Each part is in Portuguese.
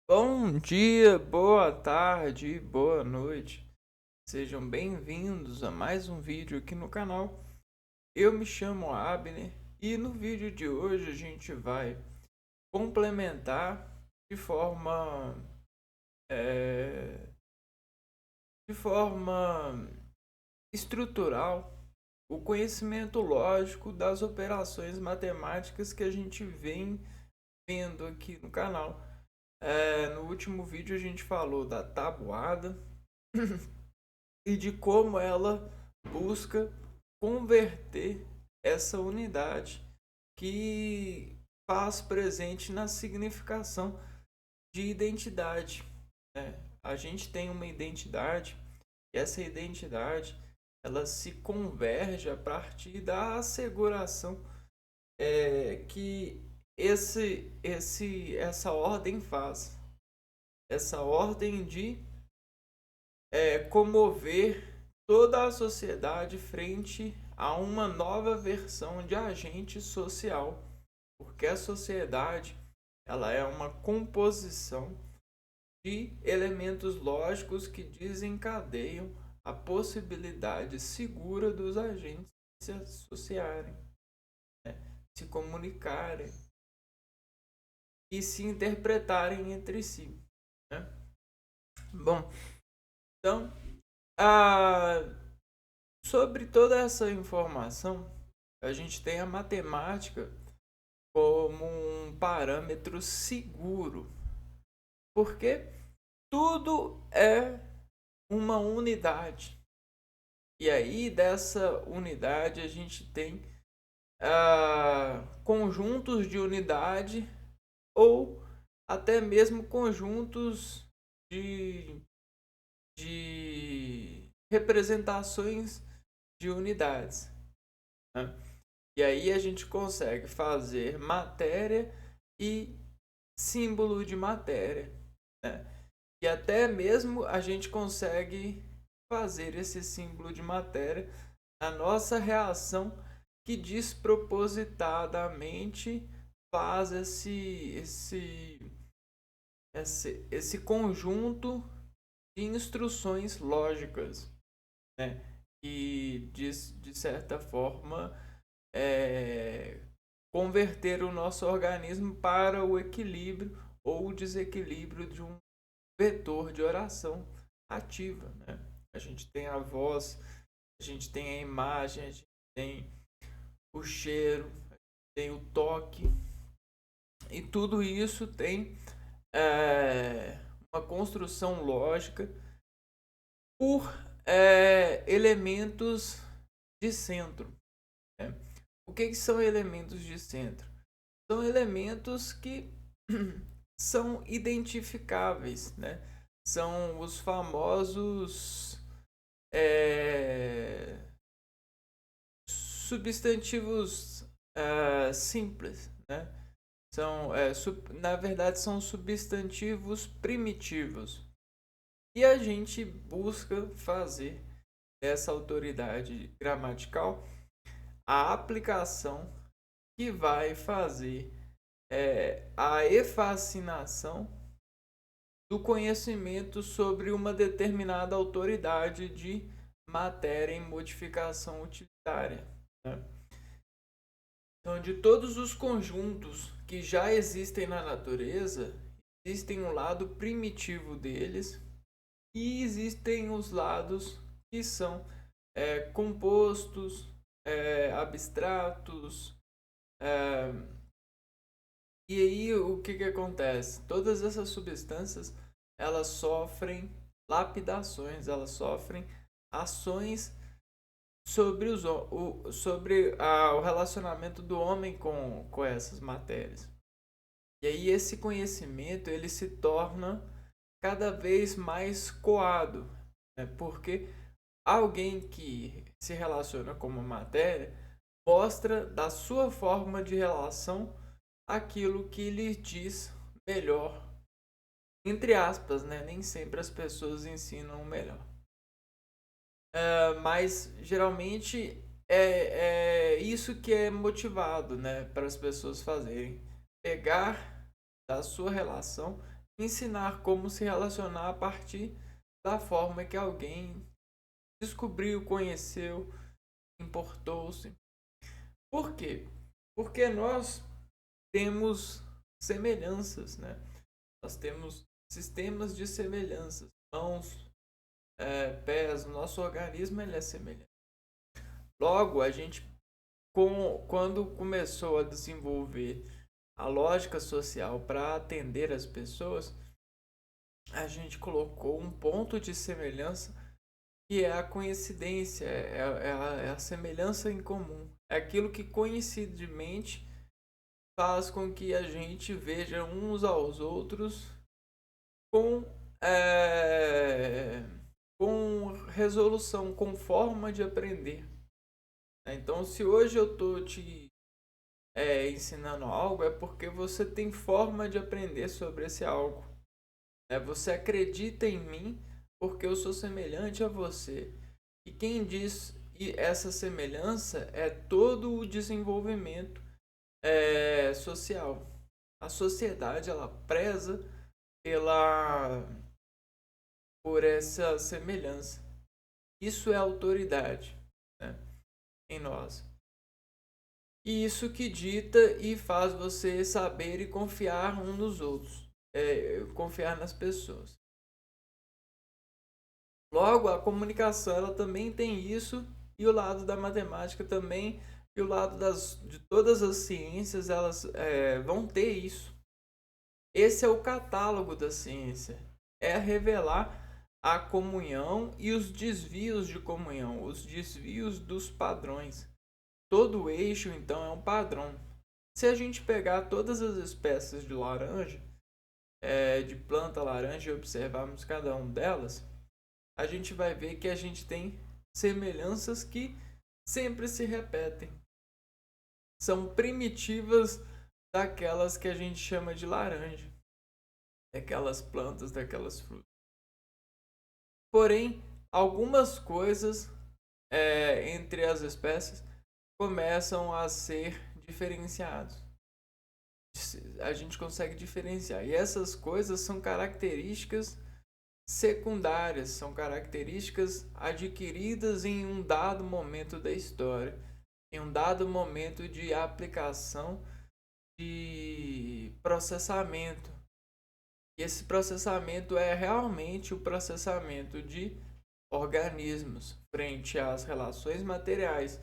Bom dia, boa tarde, boa noite. Sejam bem-vindos a mais um vídeo aqui no canal. Eu me chamo Abner e no vídeo de hoje a gente vai complementar de forma eh, de forma estrutural o conhecimento lógico das operações matemáticas que a gente vem vendo aqui no canal. No último vídeo a gente falou da tabuada e de como ela busca converter essa unidade que faz presente na significação de identidade, né? A gente tem uma identidade e essa identidade ela se converge a partir da asseguração que essa ordem faz, essa ordem de comover toda a sociedade frente a uma nova versão de agente social, porque a sociedade ela é uma composição de elementos lógicos que desencadeiam a possibilidade segura dos agentes se associarem, se comunicarem e se interpretarem entre si, né? Bom, então, a sobre toda essa informação, a gente tem a matemática como um parâmetro seguro, porque tudo é uma unidade. E aí, dessa unidade, a gente tem conjuntos de unidade ou até mesmo conjuntos de, de representações de unidades, né? E aí a gente consegue fazer matéria e símbolo de matéria, né? E até mesmo a gente consegue fazer esse símbolo de matéria na nossa reação que despropositadamente faz esse conjunto de instruções lógicas, né? E de certa forma converter o nosso organismo para o equilíbrio ou o desequilíbrio de um vetor de oração ativa, né? A gente tem a voz, a gente tem a imagem, a gente tem o cheiro, tem o toque, e tudo isso tem uma construção lógica por elementos de centro, né? O que são elementos de centro? São elementos que são identificáveis, né? São os famosos substantivos simples, né? Na verdade, são substantivos primitivos. E a gente busca fazer dessa autoridade gramatical a aplicação que vai fazer a efacinação do conhecimento sobre uma determinada autoridade de matéria em modificação utilitária, né? Então, de todos os conjuntos que já existem na natureza, existem um lado primitivo deles e existem os lados que são compostos, abstratos. é, e aí o que acontece? Todas essas substâncias elas sofrem lapidações, elas sofrem ações sobre, o relacionamento do homem com essas matérias. E aí esse conhecimento ele se torna cada vez mais coado, né? Porque alguém que se relaciona com uma matéria mostra da sua forma de relação aquilo que lhe diz melhor, entre aspas, né? Nem sempre as pessoas ensinam o melhor. Mas geralmente é isso que é motivado, né, para as pessoas fazerem, pegar da sua relação ensinar como se relacionar a partir da forma que alguém descobriu, conheceu, importou-se. Por quê? Porque nós temos semelhanças, né? Nós temos sistemas de semelhanças, mãos, pés, o nosso organismo ele é semelhante. Logo, a gente, quando começou a desenvolver a lógica social para atender as pessoas, a gente colocou um ponto de semelhança que é a coincidência, é a semelhança em comum. É aquilo que coincidentemente faz com que a gente veja uns aos outros com, é, com resolução, com forma de aprender. Então, se hoje eu estou te ensinando algo, é porque você tem forma de aprender sobre esse algo. Você acredita em mim porque eu sou semelhante a você. E quem diz essa semelhança é todo o desenvolvimento social. A sociedade ela preza por essa semelhança. Isso é autoridade, né, em nós. E isso que dita e faz você saber e confiar uns nos outros, confiar nas pessoas. Logo, a comunicação ela também tem isso, e o lado da matemática também, e o lado de todas as ciências, elas vão ter isso. Esse é o catálogo da ciência, é revelar a comunhão e os desvios de comunhão, os desvios dos padrões. Todo eixo, então, é um padrão. Se a gente pegar todas as espécies de laranja, de planta laranja, e observarmos cada uma delas, a gente vai ver que a gente tem semelhanças que sempre se repetem. São primitivas daquelas que a gente chama de laranja, daquelas plantas, daquelas frutas. Porém, algumas coisas entre as espécies começam a ser diferenciados. A gente consegue diferenciar. E essas coisas são características secundárias, são características adquiridas em um dado momento da história, em um dado momento de aplicação de processamento. E esse processamento é realmente o processamento de organismos frente às relações materiais,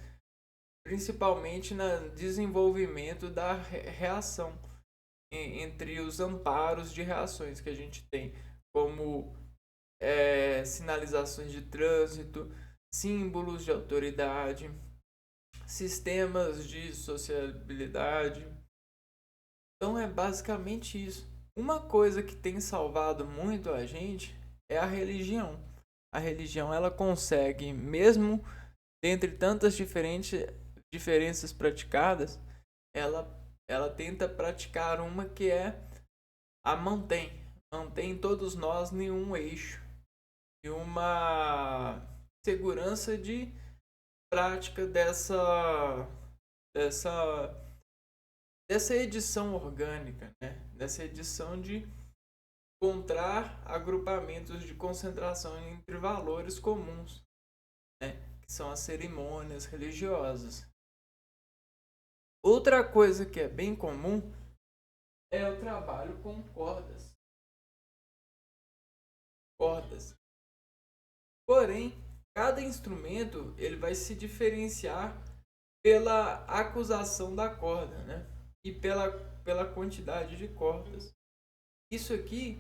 principalmente no desenvolvimento da reação entre os amparos de reações que a gente tem, como sinalizações de trânsito, símbolos de autoridade, sistemas de sociabilidade. Então é basicamente isso. Uma coisa que tem salvado muito a gente é a religião. A religião ela consegue, mesmo dentre tantas diferenças praticadas, ela tenta praticar uma que a mantém todos nós em um eixo e uma segurança de prática dessa edição orgânica, né? Dessa edição de encontrar agrupamentos de concentração entre valores comuns, né? Que são as cerimônias religiosas. Outra coisa que é bem comum é o trabalho com cordas. Porém, cada instrumento ele vai se diferenciar pela acusação da corda, né? E pela quantidade de cordas. Isso aqui,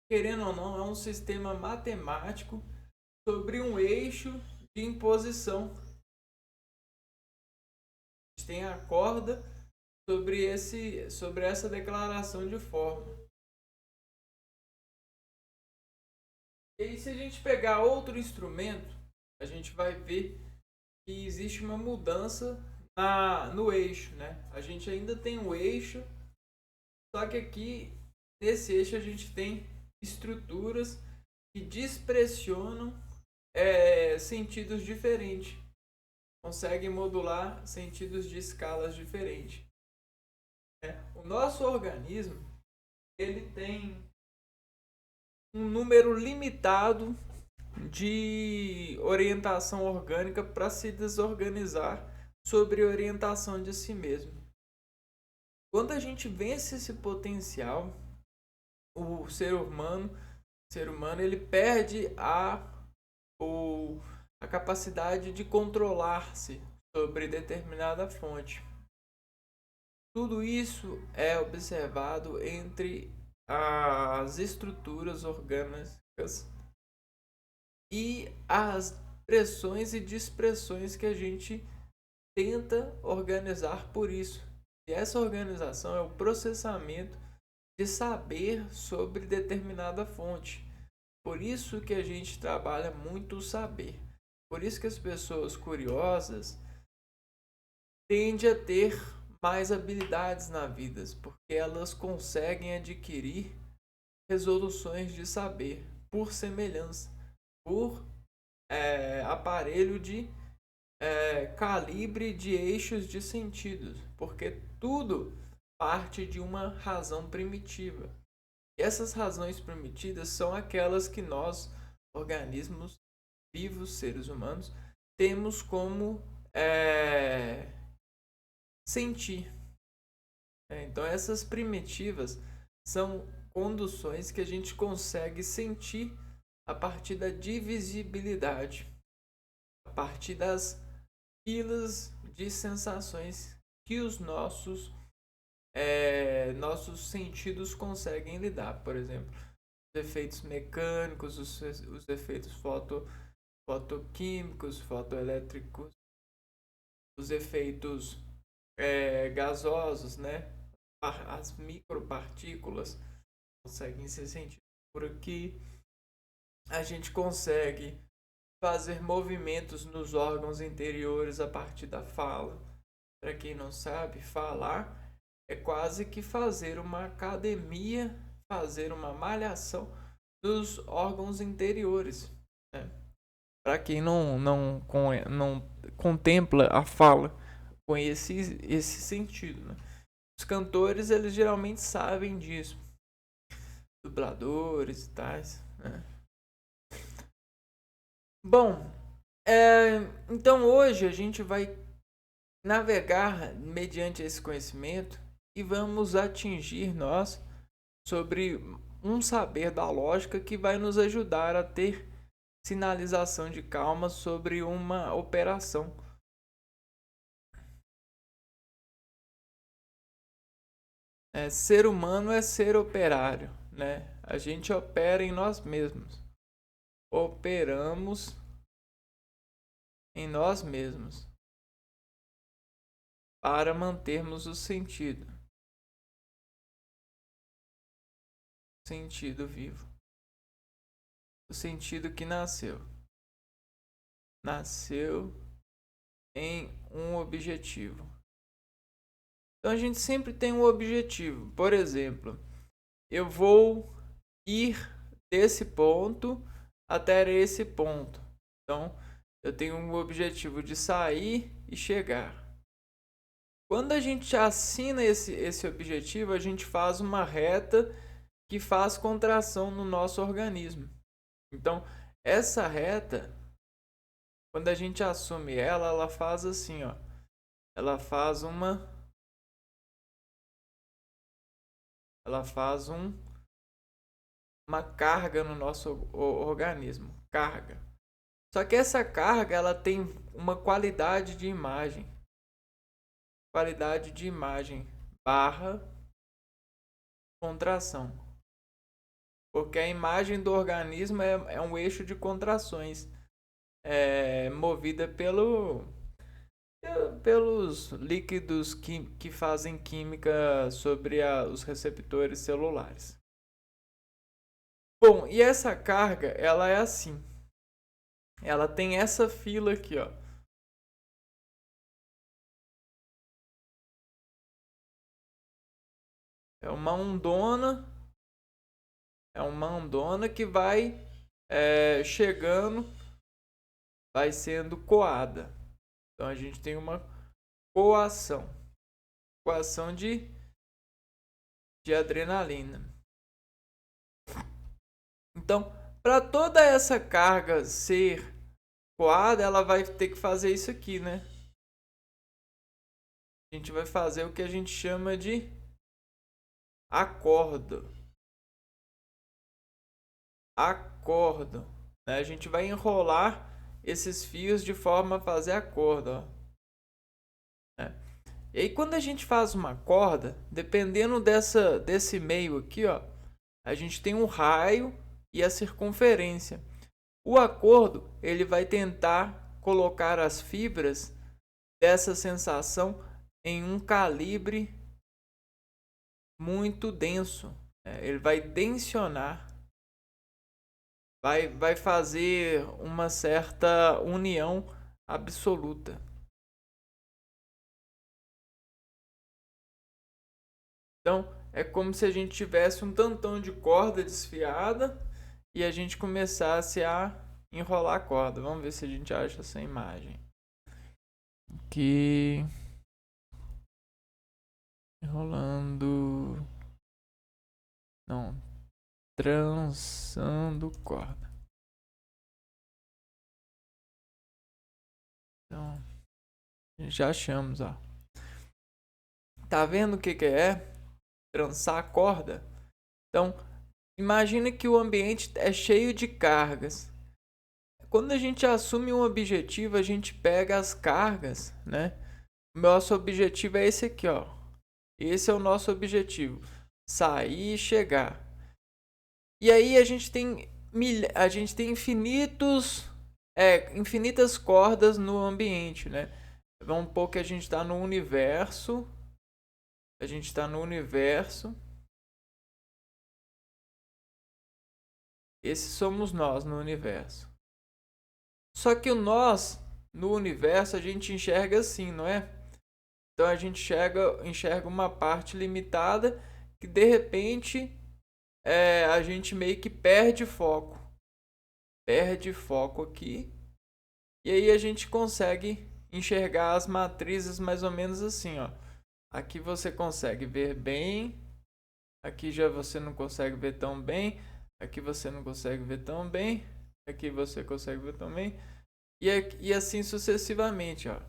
querendo ou não, é um sistema matemático sobre um eixo de imposição. A gente tem a corda sobre essa declaração de forma. E aí, se a gente pegar outro instrumento, a gente vai ver que existe uma mudança no eixo, né? A gente ainda tem o eixo, só que aqui nesse eixo a gente tem estruturas que dispressionam sentidos diferentes, conseguem modular sentidos de escalas diferentes. O nosso organismo ele tem um número limitado de orientação orgânica para se desorganizar sobre orientação de si mesmo. Quando a gente vence esse potencial, o ser humano ele perde a capacidade de controlar-se sobre determinada fonte. Tudo isso é observado entre as estruturas orgânicas e as pressões e dispressões que a gente tenta organizar por isso. E essa organização é o processamento de saber sobre determinada fonte. Por isso que a gente trabalha muito o saber. Por isso que as pessoas curiosas tendem a ter mais habilidades na vida, porque elas conseguem adquirir resoluções de saber por semelhança, por aparelho de calibre de eixos de sentidos, porque tudo parte de uma razão primitiva. E essas razões primitivas são aquelas que nós, organismos vivos, seres humanos, temos como sentir. Então essas primitivas são conduções que a gente consegue sentir a partir da divisibilidade, a partir das filas de sensações que os nossos sentidos conseguem lidar. Por exemplo, os efeitos mecânicos, os efeitos fotoquímicos, fotoelétricos, os efeitos gasosos, né? As micropartículas conseguem ser sentidas por aqui. A gente consegue fazer movimentos nos órgãos interiores a partir da fala. Para quem não sabe, falar é quase que fazer uma academia, fazer uma malhação dos órgãos interiores, né? Para quem não contempla a fala com esse sentido, né? Os cantores, eles geralmente sabem disso, dubladores e tais, né? Bom, então hoje a gente vai navegar mediante esse conhecimento e vamos atingir nós sobre um saber da lógica que vai nos ajudar a ter sinalização de calma sobre uma operação. Ser humano é ser operário, né? A gente opera em nós mesmos. Operamos em nós mesmos para mantermos o sentido vivo, o sentido que nasceu em um objetivo. Então a gente sempre tem um objetivo. Por exemplo, eu vou ir desse ponto até esse ponto. Então eu tenho um objetivo de sair e chegar. Quando a gente assina esse objetivo, a gente faz uma reta que faz contração no nosso organismo. Então, essa reta, quando a gente assume ela faz assim, ó. Ela faz uma carga no nosso organismo, carga. Só que essa carga, ela tem uma qualidade de imagem barra contração. Porque a imagem do organismo é um eixo de contrações movida pelos líquidos que fazem química sobre os receptores celulares. Bom, e essa carga, ela é assim. Ela tem essa fila aqui, ó. É uma ondona que vai chegando, vai sendo coada. Então a gente tem uma coação de adrenalina. Então, para toda essa carga ser coada, ela vai ter que fazer isso aqui, né? A gente vai fazer o que a gente chama de acordo. Acordo, né? A gente vai enrolar esses fios de forma a fazer a corda, ó. E aí quando a gente faz uma corda, dependendo desse meio aqui, ó, a gente tem um raio e a circunferência. O acordo, ele vai tentar colocar as fibras dessa sensação em um calibre muito denso, né? Ele vai tensionar, vai fazer uma certa união absoluta. Então, é como se a gente tivesse um tantão de corda desfiada e a gente começasse a enrolar a corda. Vamos ver se a gente acha essa imagem. Aqui. Enrolando. Não. Trançando corda. Então, já achamos, ó. Tá vendo o que é? Trançar a corda. Então, imagine que o ambiente é cheio de cargas. Quando a gente assume um objetivo, a gente pega as cargas, né? Nosso objetivo é esse aqui, ó. Esse é o nosso objetivo. Sair e chegar. E aí a gente tem infinitas cordas no ambiente, né? Vamos supor que a gente está no universo. A gente está no universo. Esse somos nós no universo. Só que o nós no universo a gente enxerga assim, não é? Então a gente enxerga uma parte limitada que de repente a gente meio que perde foco. Perde foco aqui. E aí a gente consegue enxergar as matrizes mais ou menos assim, ó. Aqui você consegue ver bem. Aqui já você não consegue ver tão bem. Aqui você não consegue ver tão bem. Aqui você consegue ver tão bem. E assim sucessivamente, ó.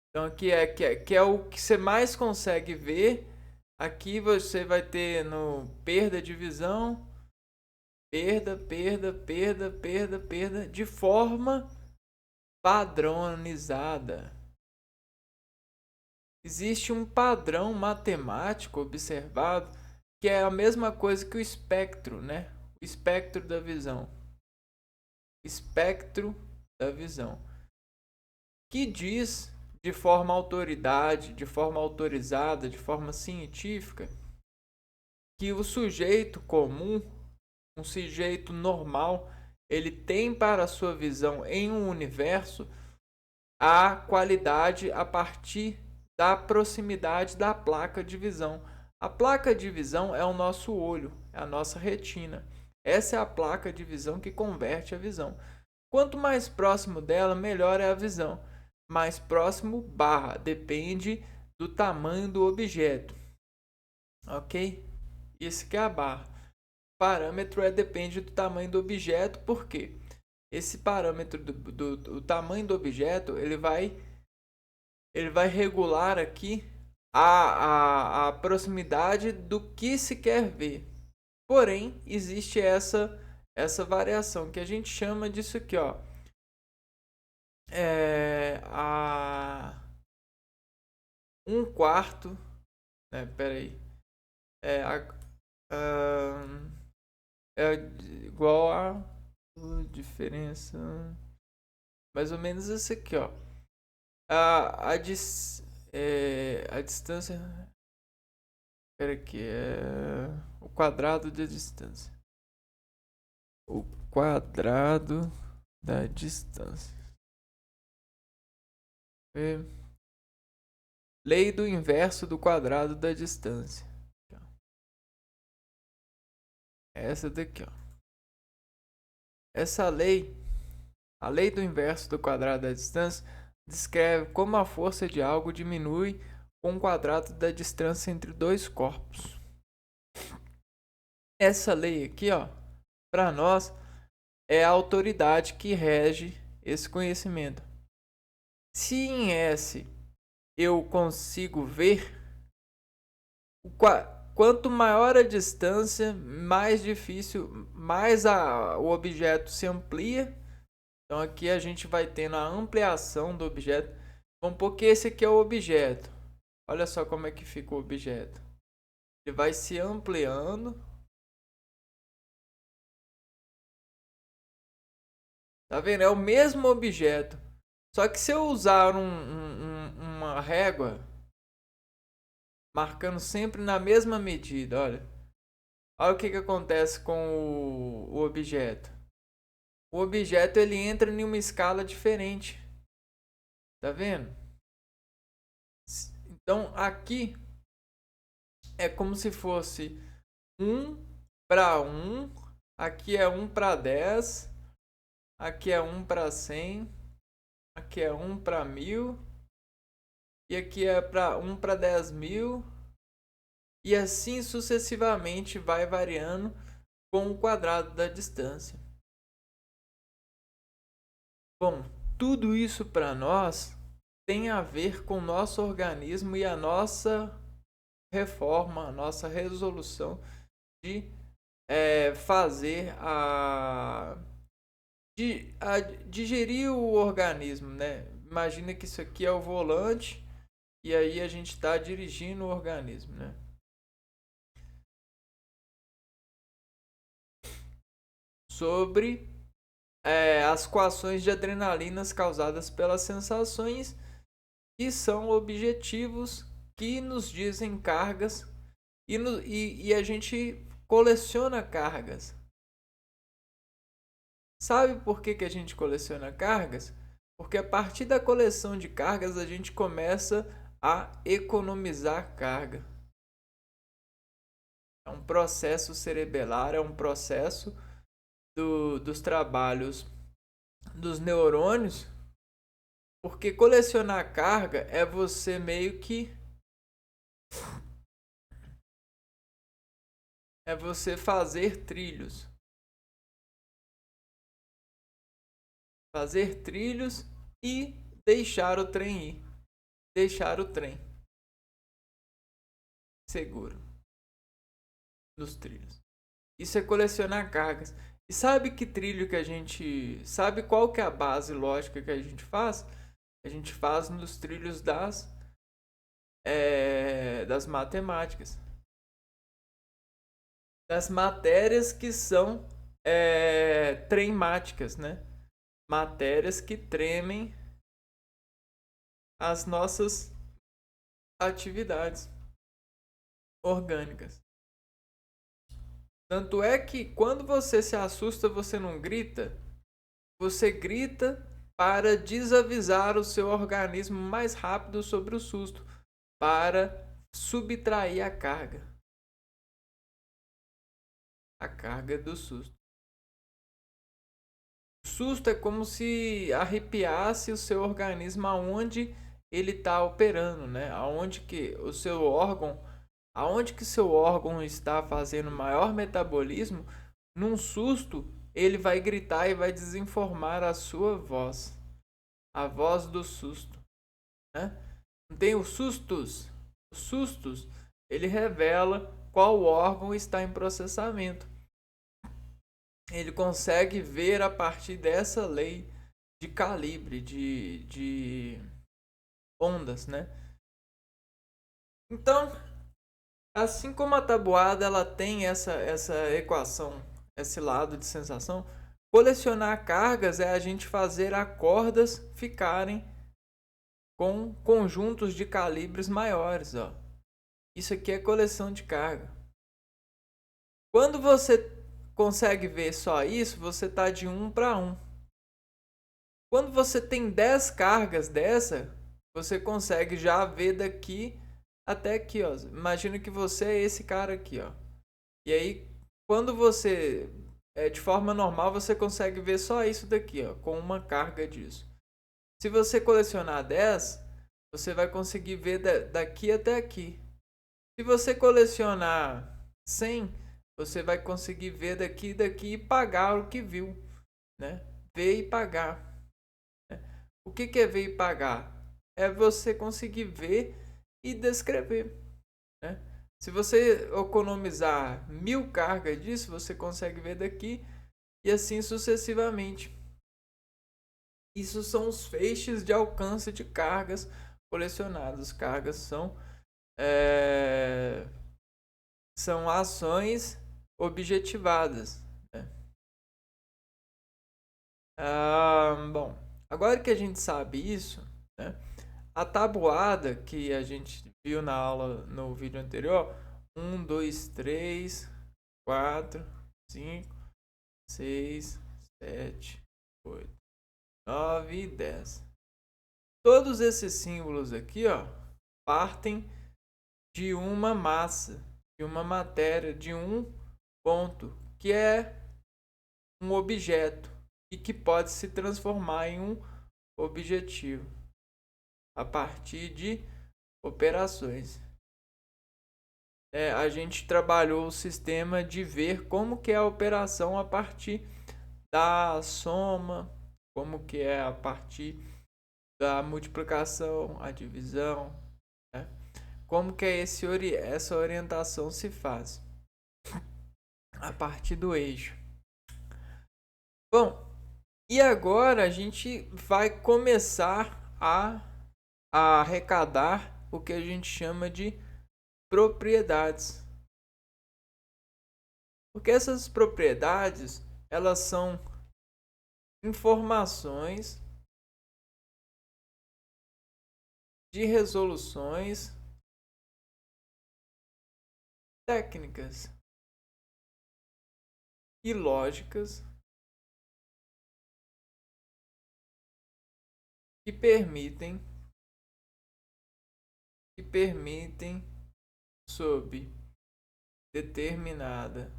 Então aqui que é o que você mais consegue ver. Aqui você vai ter no perda de visão. Perda, de forma padronizada. Existe um padrão matemático observado que é a mesma coisa que o espectro, né? O espectro da visão. Espectro da visão. Que diz de forma autorizada, de forma científica, que o sujeito comum, um sujeito normal, ele tem para a sua visão em um universo a qualidade a partir da proximidade da placa de visão. A placa de visão é o nosso olho, é a nossa retina. Essa é a placa de visão que converte a visão. Quanto mais próximo dela, melhor é a visão. Mais próximo, depende do tamanho do objeto. Ok? Isso que é a barra. Parâmetro depende do tamanho do objeto, por quê? Esse parâmetro do tamanho do objeto, ele vai regular aqui a proximidade do que se quer ver. Porém, existe essa variação que a gente chama disso aqui, ó. Um quarto, né? Peraí. É igual a diferença, mais ou menos isso aqui, ó. A distância, espera aqui, o quadrado da distância. O quadrado da distância. Lei do inverso do quadrado da distância. Essa daqui, ó. Essa lei, a lei do inverso do quadrado da distância, descreve como a força de algo diminui com o quadrado da distância entre dois corpos. Essa lei aqui, ó, para nós é a autoridade que rege esse conhecimento. Se em S eu consigo ver, quanto maior a distância, mais difícil, mais o objeto se amplia. Então aqui a gente vai tendo a ampliação do objeto. Vamos supor que esse aqui é o objeto. Olha só como é que fica o objeto. Ele vai se ampliando. Tá vendo? É o mesmo objeto. Só que se eu usar uma régua, marcando sempre na mesma medida, olha o que acontece com o objeto. O objeto ele entra em uma escala diferente. Tá vendo? Então aqui é como se fosse 1 para 1, aqui é 1 para 10, aqui é 1 para 100, aqui é 1 para 1000, e aqui é 1 para 10.000, e assim sucessivamente vai variando com o quadrado da distância. Bom, tudo isso para nós tem a ver com o nosso organismo e a nossa reforma, a nossa resolução de fazer a digerir o organismo, né? Imagina que isso aqui é o volante e aí a gente está dirigindo o organismo, né? Sobre as coações de adrenalinas causadas pelas sensações, que são objetivos que nos dizem cargas e a gente coleciona cargas. Sabe por que a gente coleciona cargas? Porque a partir da coleção de cargas a gente começa a economizar carga. É um processo cerebelar, é um processo dos trabalhos dos neurônios, porque colecionar carga é você meio que você fazer trilhos. Fazer trilhos e deixar o trem ir. Deixar o trem seguro nos trilhos. Isso é colecionar cargas. E sabe que trilho que a gente... Sabe qual que é a base lógica que a gente faz? A gente faz nos trilhos das matemáticas. Das matérias que são tremáticas, né? Matérias que tremem as nossas atividades orgânicas. Tanto é que quando você se assusta, você não grita. Você grita para desavisar o seu organismo mais rápido sobre o susto, para subtrair a carga. A carga do susto. O susto é como se arrepiasse o seu organismo aonde ele está operando, né? Aonde que o seu órgão, aonde que seu órgão está fazendo maior metabolismo, num susto ele vai gritar e vai desinformar a sua voz, a voz do susto, né? Não tem os sustos. Os sustos, ele revela qual órgão está em processamento. Ele consegue ver a partir dessa lei de calibre, de ondas, né? Então, assim como a tabuada ela tem essa equação, esse lado de sensação, colecionar cargas é a gente fazer as cordas ficarem com conjuntos de calibres maiores, ó. Isso aqui é coleção de carga. Quando você consegue ver só isso, você está de 1 para 1. Quando você tem 10 cargas dessa, você consegue já ver daqui até aqui, ó. Imagina que você é esse cara aqui, ó. E aí, quando você de forma normal, você consegue ver só isso daqui, ó, com uma carga disso. Se você colecionar 10, você vai conseguir ver daqui até aqui. Se você colecionar 100, você vai conseguir ver daqui e pagar o que viu, né? Ver e pagar. O que é ver e pagar? É você conseguir ver e descrever, né? Se você economizar 1000 cargas disso, você consegue ver daqui e assim sucessivamente. Isso são os feixes de alcance de cargas colecionadas. Cargas são ações objetivadas, né? Bom, agora que a gente sabe isso, né, a tabuada que a gente viu na aula no vídeo anterior, 1, 2, 3, 4, 5, 6, 7, 8, 9 e 10. Todos esses símbolos aqui, ó, partem de uma massa, de uma matéria, de um ponto, que é um objeto e que pode se transformar em um objetivo a partir de operações. A gente trabalhou o sistema de ver como que é a operação a partir da soma, como que é a partir da multiplicação, a divisão, né? Como que essa orientação se faz a partir do eixo. Bom, e agora a gente vai começar a arrecadar o que a gente chama de propriedades. Porque essas propriedades, elas são informações de resoluções técnicas e lógicas que permitem sob determinada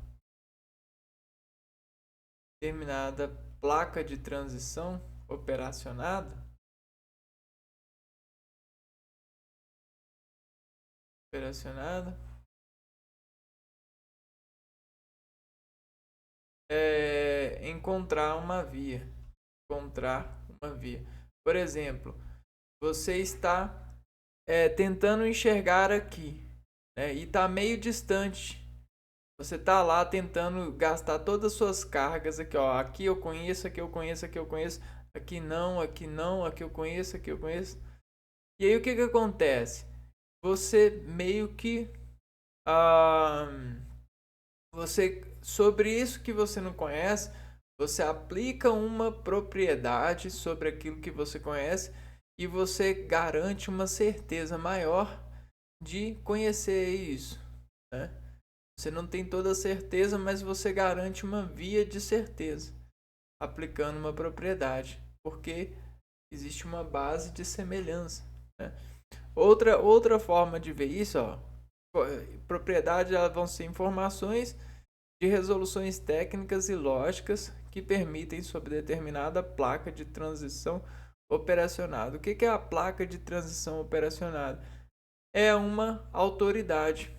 placa de transição operacionada encontrar uma via. Por exemplo, você está tentando enxergar aqui, né, e está meio distante. Você está lá tentando gastar todas as suas cargas aqui, ó. Aqui eu conheço, aqui eu conheço, aqui eu conheço, aqui não, aqui não, aqui eu conheço, aqui eu conheço. E aí o que acontece? Você meio que você, sobre isso que você não conhece, você aplica uma propriedade sobre aquilo que você conhece e você garante uma certeza maior de conhecer isso, né? Você não tem toda a certeza, mas você garante uma via de certeza aplicando uma propriedade, porque existe uma base de semelhança, né? Outra forma de ver isso, ó, propriedades vão ser informações de resoluções técnicas e lógicas que permitem sob determinada placa de transição operacionada. O que é a placa de transição operacionada? É uma autoridade.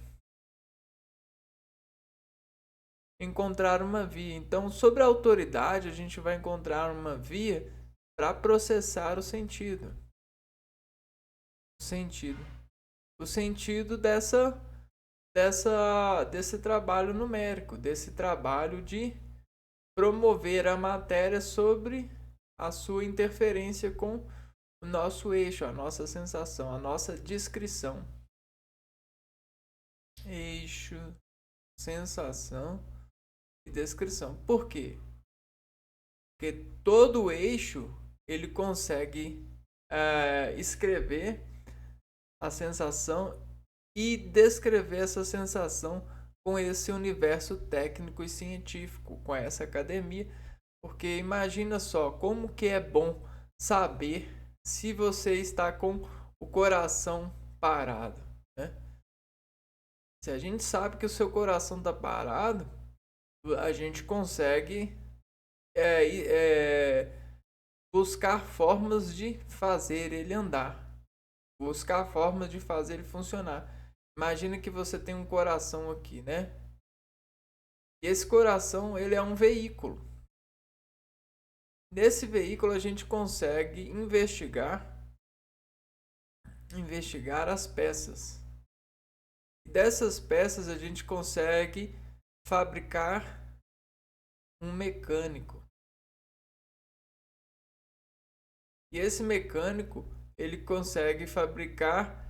Encontrar uma via. Então, sobre a autoridade, a gente vai encontrar uma via para processar o sentido. O sentido desse trabalho numérico, desse trabalho de promover a matéria sobre a sua interferência com o nosso eixo, a nossa sensação, a nossa descrição. Eixo, sensação e descrição. Por quê? Porque todo eixo ele consegue escrever a sensação e descrever essa sensação com esse universo técnico e científico, com essa academia, porque imagina só como que é bom saber se você está com o coração parado, né? Se a gente sabe que o seu coração está parado, a gente consegue buscar formas de fazer ele andar, buscar formas de fazer ele funcionar. Imagina que você tem um coração aqui, né? E esse coração, ele é um veículo. Nesse veículo a gente consegue investigar as peças. E dessas peças a gente consegue fabricar um mecânico. E esse mecânico, ele consegue fabricar,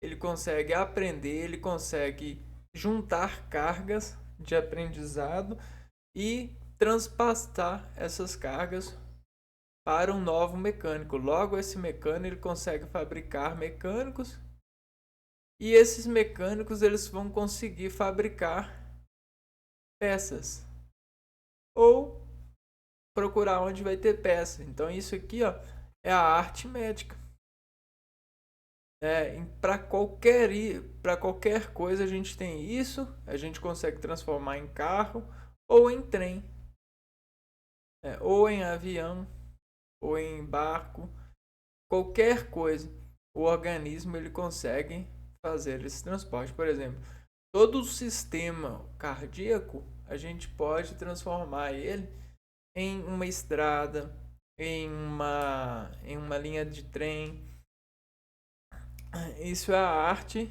ele consegue aprender, ele consegue juntar cargas de aprendizado e transpassar essas cargas para um novo mecânico. Logo, esse mecânico ele consegue fabricar mecânicos e esses mecânicos eles vão conseguir fabricar peças ou procurar onde vai ter peça. Então isso aqui, ó, é a arte médica. Para qualquer coisa a gente tem isso, a gente consegue transformar em carro ou em trem, ou em avião, ou em barco, qualquer coisa. O organismo ele consegue fazer esse transporte. Por exemplo, todo o sistema cardíaco a gente pode transformar ele em uma estrada, em uma linha de trem. Isso é a arte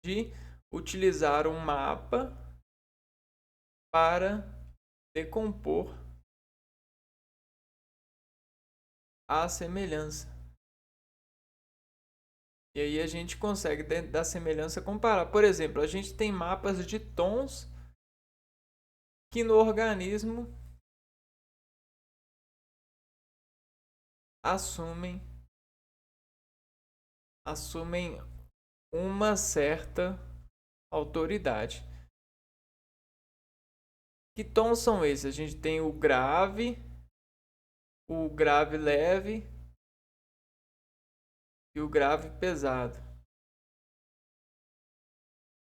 de utilizar um mapa para decompor a semelhança. E aí a gente consegue, dentro da semelhança, comparar. Por exemplo, a gente tem mapas de tons que no organismo assumem uma certa autoridade. Que tons são esses? A gente tem o grave leve e o grave pesado.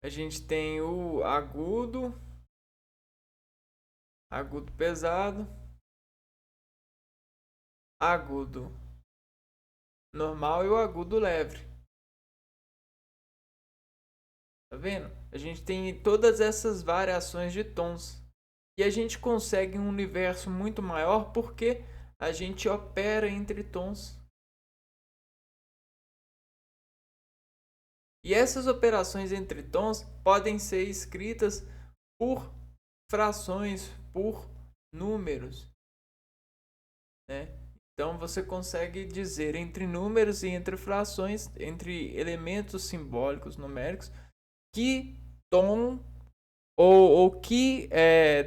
A gente tem o agudo pesado, agudo normal e o agudo leve. Tá vendo? A gente tem todas essas variações de tons. E a gente consegue um universo muito maior porque a gente opera entre tons. E essas operações entre tons podem ser escritas por frações, por números, né? Então você consegue dizer entre números e entre frações, entre elementos simbólicos numéricos, que tom ou que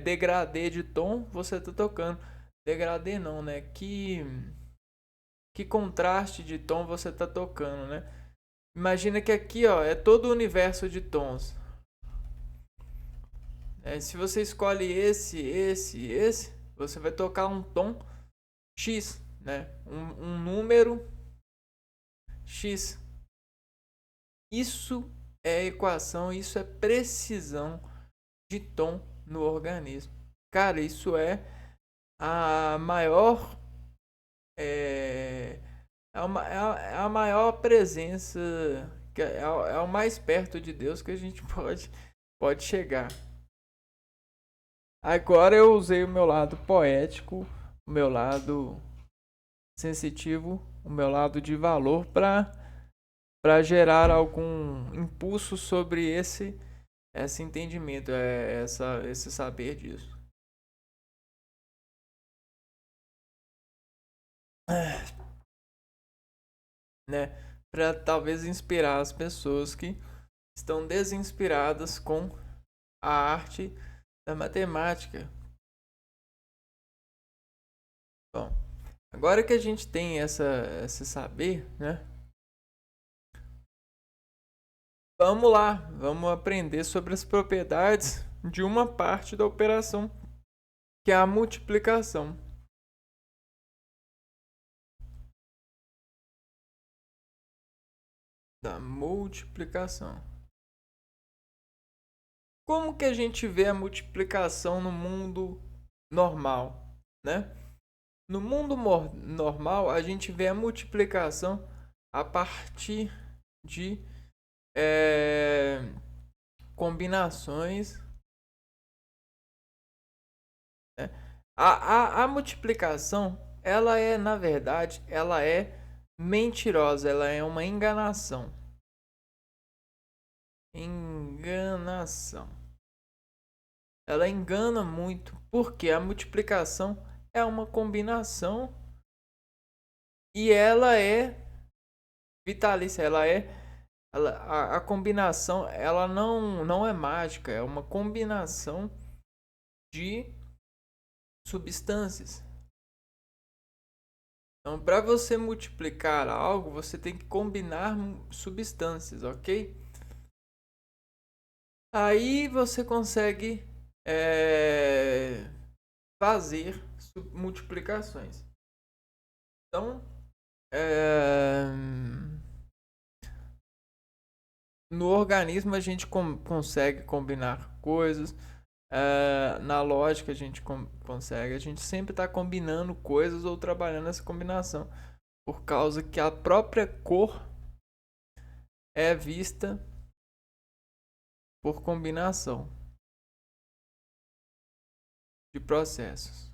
degradê de tom você está tocando. Degradê não, né? Que contraste de tom você está tocando, né? Imagina que aqui, ó, é todo o universo de tons. Se você escolhe esse, você vai tocar um tom X, né? Um número X. Isso é equação, isso é precisão de tom no organismo. Cara, isso é a maior é a maior presença, é o mais perto de Deus que a gente pode chegar. Agora eu usei o meu lado poético, o meu lado sensitivo, o meu lado de valor para gerar algum impulso sobre esse entendimento, esse saber disso. Né? Para talvez inspirar as pessoas que estão desinspiradas com a arte da matemática. Bom, agora que a gente tem esse saber, né? Vamos lá, vamos aprender sobre as propriedades de uma parte da operação, que é a multiplicação. Da multiplicação. Como que a gente vê a multiplicação no mundo normal, né? No mundo normal, a gente vê a multiplicação a partir de combinações A multiplicação, ela é, na verdade, ela é mentirosa, ela é uma enganação. Enganação. Ela engana muito, porque a multiplicação é uma combinação e ela é vitalícia, a combinação, ela não é mágica, é uma combinação de substâncias. Então, para você multiplicar algo, você tem que combinar substâncias, ok? Aí você consegue fazer multiplicações. Então, é, no organismo a gente consegue combinar coisas. Na lógica a gente consegue. A gente sempre está combinando coisas ou trabalhando essa combinação. Por causa que a própria cor é vista por combinação de processos.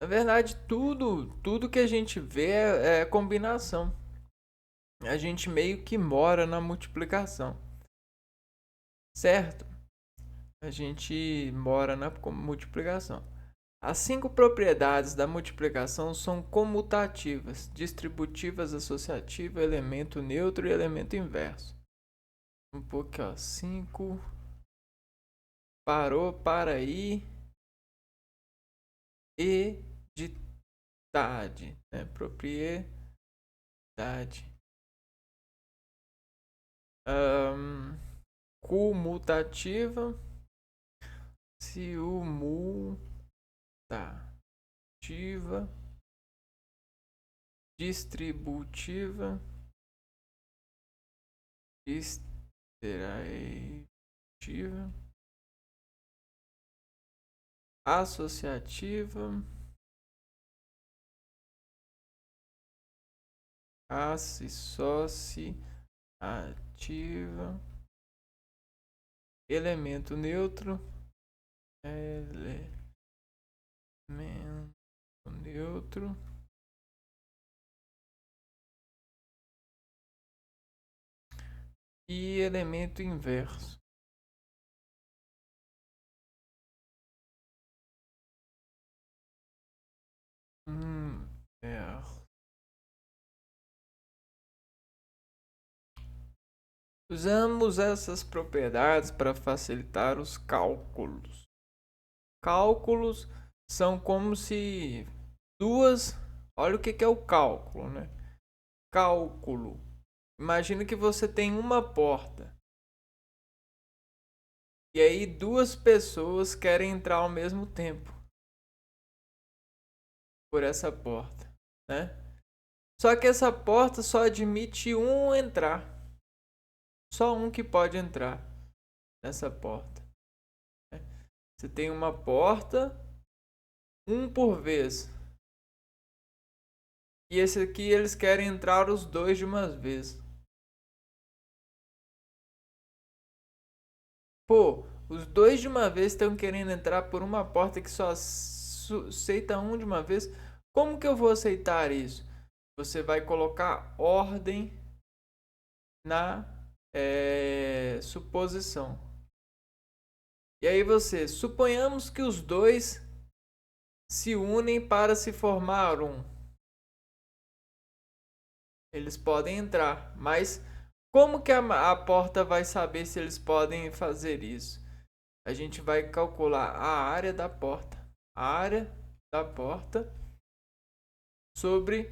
Na verdade, tudo que a gente vê é combinação. A gente meio que mora na multiplicação, certo? A gente mora na multiplicação. As 5 propriedades da multiplicação são comutativas, distributivas, associativa, elemento neutro e elemento inverso. Um pouco, ó, 5. Parou, para aí. Edidade, né? Propriedade. Comutativa. Simultativa. Distributiva. Extrativa. Associativa. Associativa. Elemento neutro. Elemento neutro. E elemento inverso. Usamos essas propriedades para facilitar os cálculos. Cálculos são como se duas. Olha o que é o cálculo, né? Cálculo. Imagina que você tem uma porta. E aí duas pessoas querem entrar ao mesmo tempo por essa porta, né? Só que essa porta só admite um entrar. Só um que pode entrar nessa porta. Você tem uma porta, um por vez. E esse aqui eles querem entrar os dois de uma vez. Pô, os dois de uma vez estão querendo entrar por uma porta que só aceita um de uma vez. Como que eu vou aceitar isso? Você vai colocar ordem na suposição. E aí suponhamos que os dois se unem para se formar um. Eles podem entrar, mas como que a porta vai saber se eles podem fazer isso? A gente vai calcular a área da porta. A área da porta sobre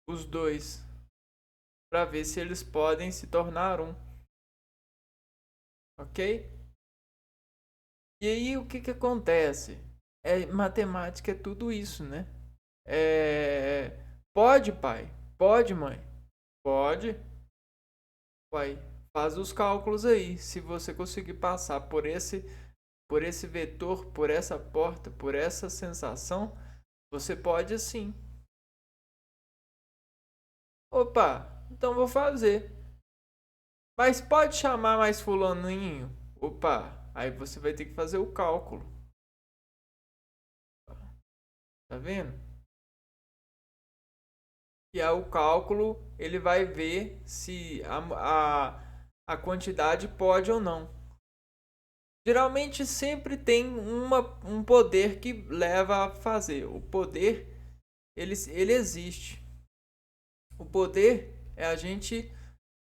os dois. Para ver se eles podem se tornar um. Ok? E aí o que acontece? Matemática é tudo isso, né? Pode, pai? Pode, mãe? Pode. Uai, faz os cálculos aí. Se você conseguir passar por esse vetor, por essa porta, por essa sensação, você pode sim. Opa, então vou fazer. Mas pode chamar mais fulaninho? Opa, aí você vai ter que fazer o cálculo. Tá vendo? E aí o cálculo ele vai ver se a quantidade pode ou não. Geralmente sempre tem um poder que leva a fazer. O poder ele existe. O poder é a gente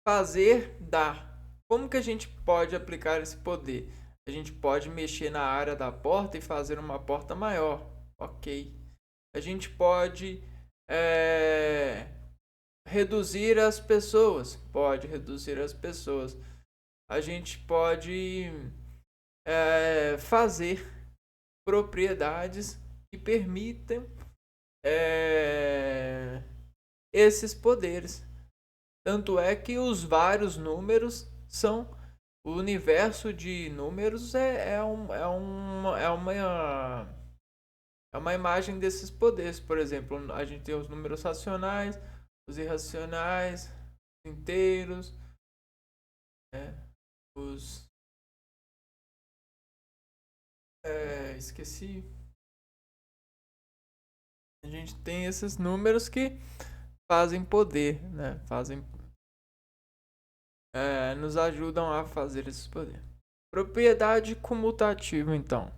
fazer dar. Como que a gente pode aplicar esse poder? A gente pode mexer na área da porta e fazer uma porta maior. Ok. A gente pode reduzir as pessoas. Pode reduzir as pessoas. A gente pode fazer propriedades que permitam esses poderes. Tanto é que os vários números são. O universo de números é uma imagem desses poderes. Por exemplo, a gente tem os números racionais, os irracionais, os inteiros, né? Os. Esqueci. A gente tem esses números que fazem poder, né? Nos ajudam a fazer esses poderes. Propriedade comutativa, então.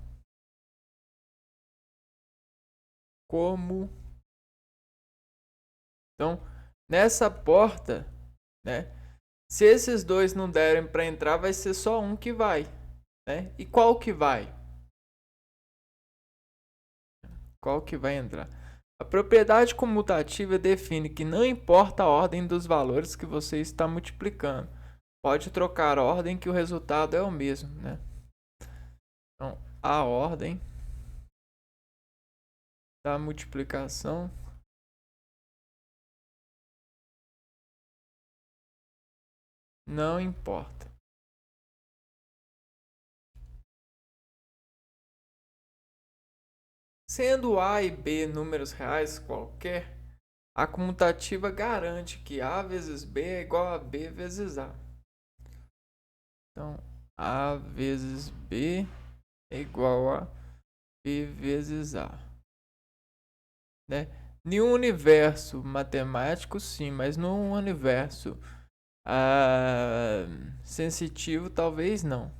Então, nessa porta, né? Se esses dois não derem para entrar, vai ser só um que vai, né? E qual que vai? Qual que vai entrar? A propriedade comutativa define que não importa a ordem dos valores que você está multiplicando. Pode trocar a ordem que o resultado é o mesmo, né? Então, a ordem da multiplicação não importa. Sendo A e B números reais qualquer, a comutativa garante que A vezes B é igual a B vezes A. Então, A vezes B é igual a B vezes A. Né? Nenhum universo matemático, sim, mas num universo sensitivo, talvez não.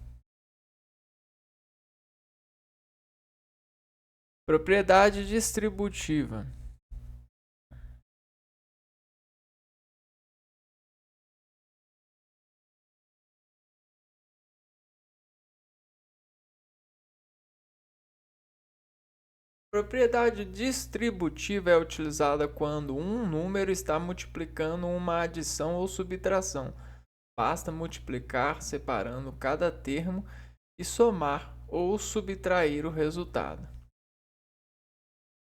Propriedade distributiva. Propriedade distributiva é utilizada quando um número está multiplicando uma adição ou subtração. Basta multiplicar separando cada termo e somar ou subtrair o resultado.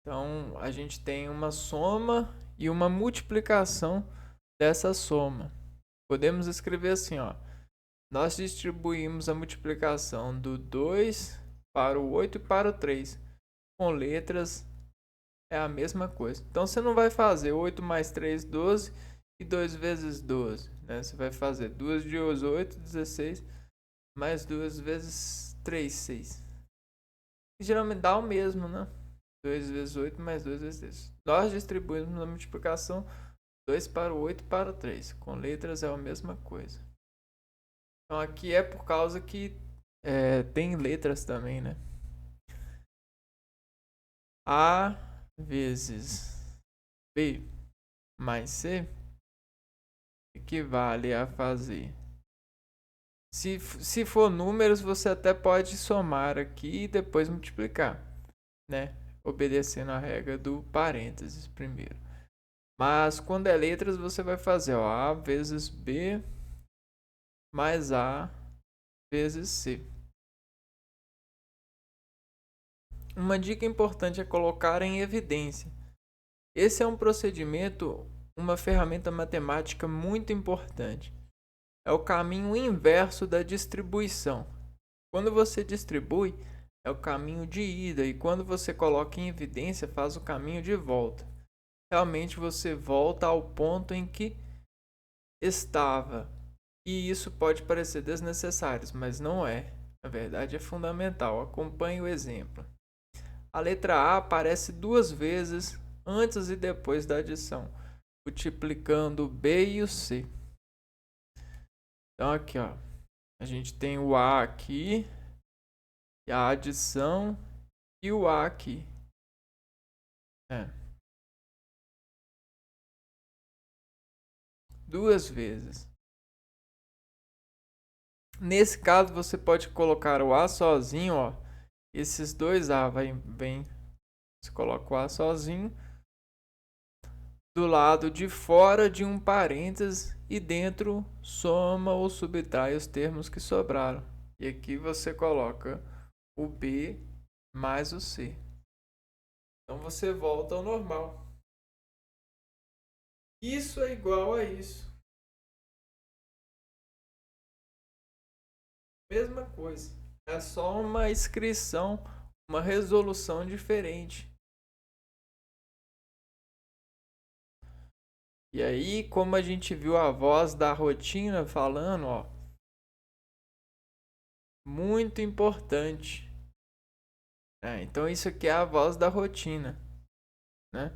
Então, a gente tem uma soma e uma multiplicação dessa soma. Podemos escrever assim, ó. Nós distribuímos a multiplicação do 2 para o 8 e para o 3. Com letras é a mesma coisa. Então você não vai fazer 8 mais 3, 12 e 2 vezes 12. Né? Você vai fazer 2 vezes 8, 16, mais 2 vezes 3, 6. E geralmente dá o mesmo, né? 2 vezes 8 mais 2 vezes 3. Nós distribuímos a multiplicação 2 para o 8 e para o 3. Com letras é a mesma coisa. Então aqui é por causa que tem letras também, né? A vezes B mais C equivale a fazer. Se for números, você até pode somar aqui e depois multiplicar, né? Obedecendo a regra do parênteses primeiro. Mas quando é letras, você vai fazer A vezes B mais A vezes C. Uma dica importante é colocar em evidência. Esse é um procedimento, uma ferramenta matemática muito importante. É o caminho inverso da distribuição. Quando você distribui, é o caminho de ida, e quando você coloca em evidência, faz o caminho de volta. Realmente você volta ao ponto em que estava. E isso pode parecer desnecessário, mas não é. Na verdade, é fundamental. Acompanhe o exemplo. a letra A aparece duas vezes antes e depois da adição, multiplicando o B e o C. Então aqui, ó, a gente tem o A aqui, e a adição e o A aqui. Duas vezes. Nesse caso, você pode colocar o A sozinho, ó. Esses dois A vem, você coloca o A sozinho do lado de fora de um parênteses e dentro soma ou subtrai os termos que sobraram. E aqui você coloca o B mais o C. Então você volta ao normal. Isso é igual a isso. Mesma coisa. É só uma inscrição, uma resolução diferente. E aí, como a gente viu a voz da rotina falando, ó, muito importante. Então isso aqui é a voz da rotina, né?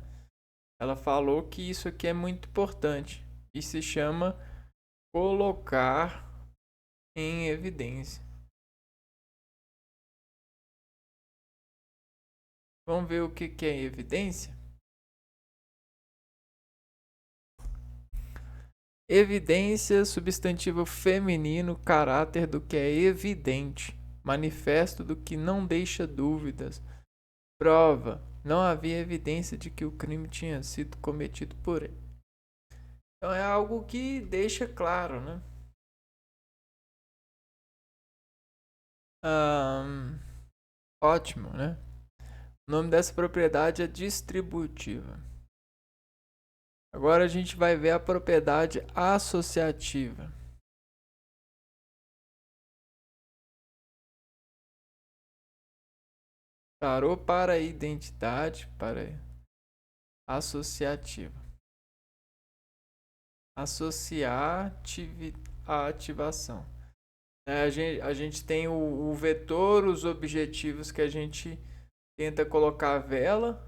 Ela falou que isso aqui é muito importante e se chama colocar em evidência. Vamos ver o que é evidência? Evidência, substantivo feminino, caráter do que é evidente, manifesto do que não deixa dúvidas, prova, não havia evidência de que o crime tinha sido cometido por ele. Então é algo que deixa claro, né? Ótimo, né? O nome dessa propriedade é distributiva. Agora a gente vai ver a propriedade associativa. Parou para a identidade, para associativa. Associar a ativação. A gente tem o vetor, os objetivos que a gente tenta colocar a vela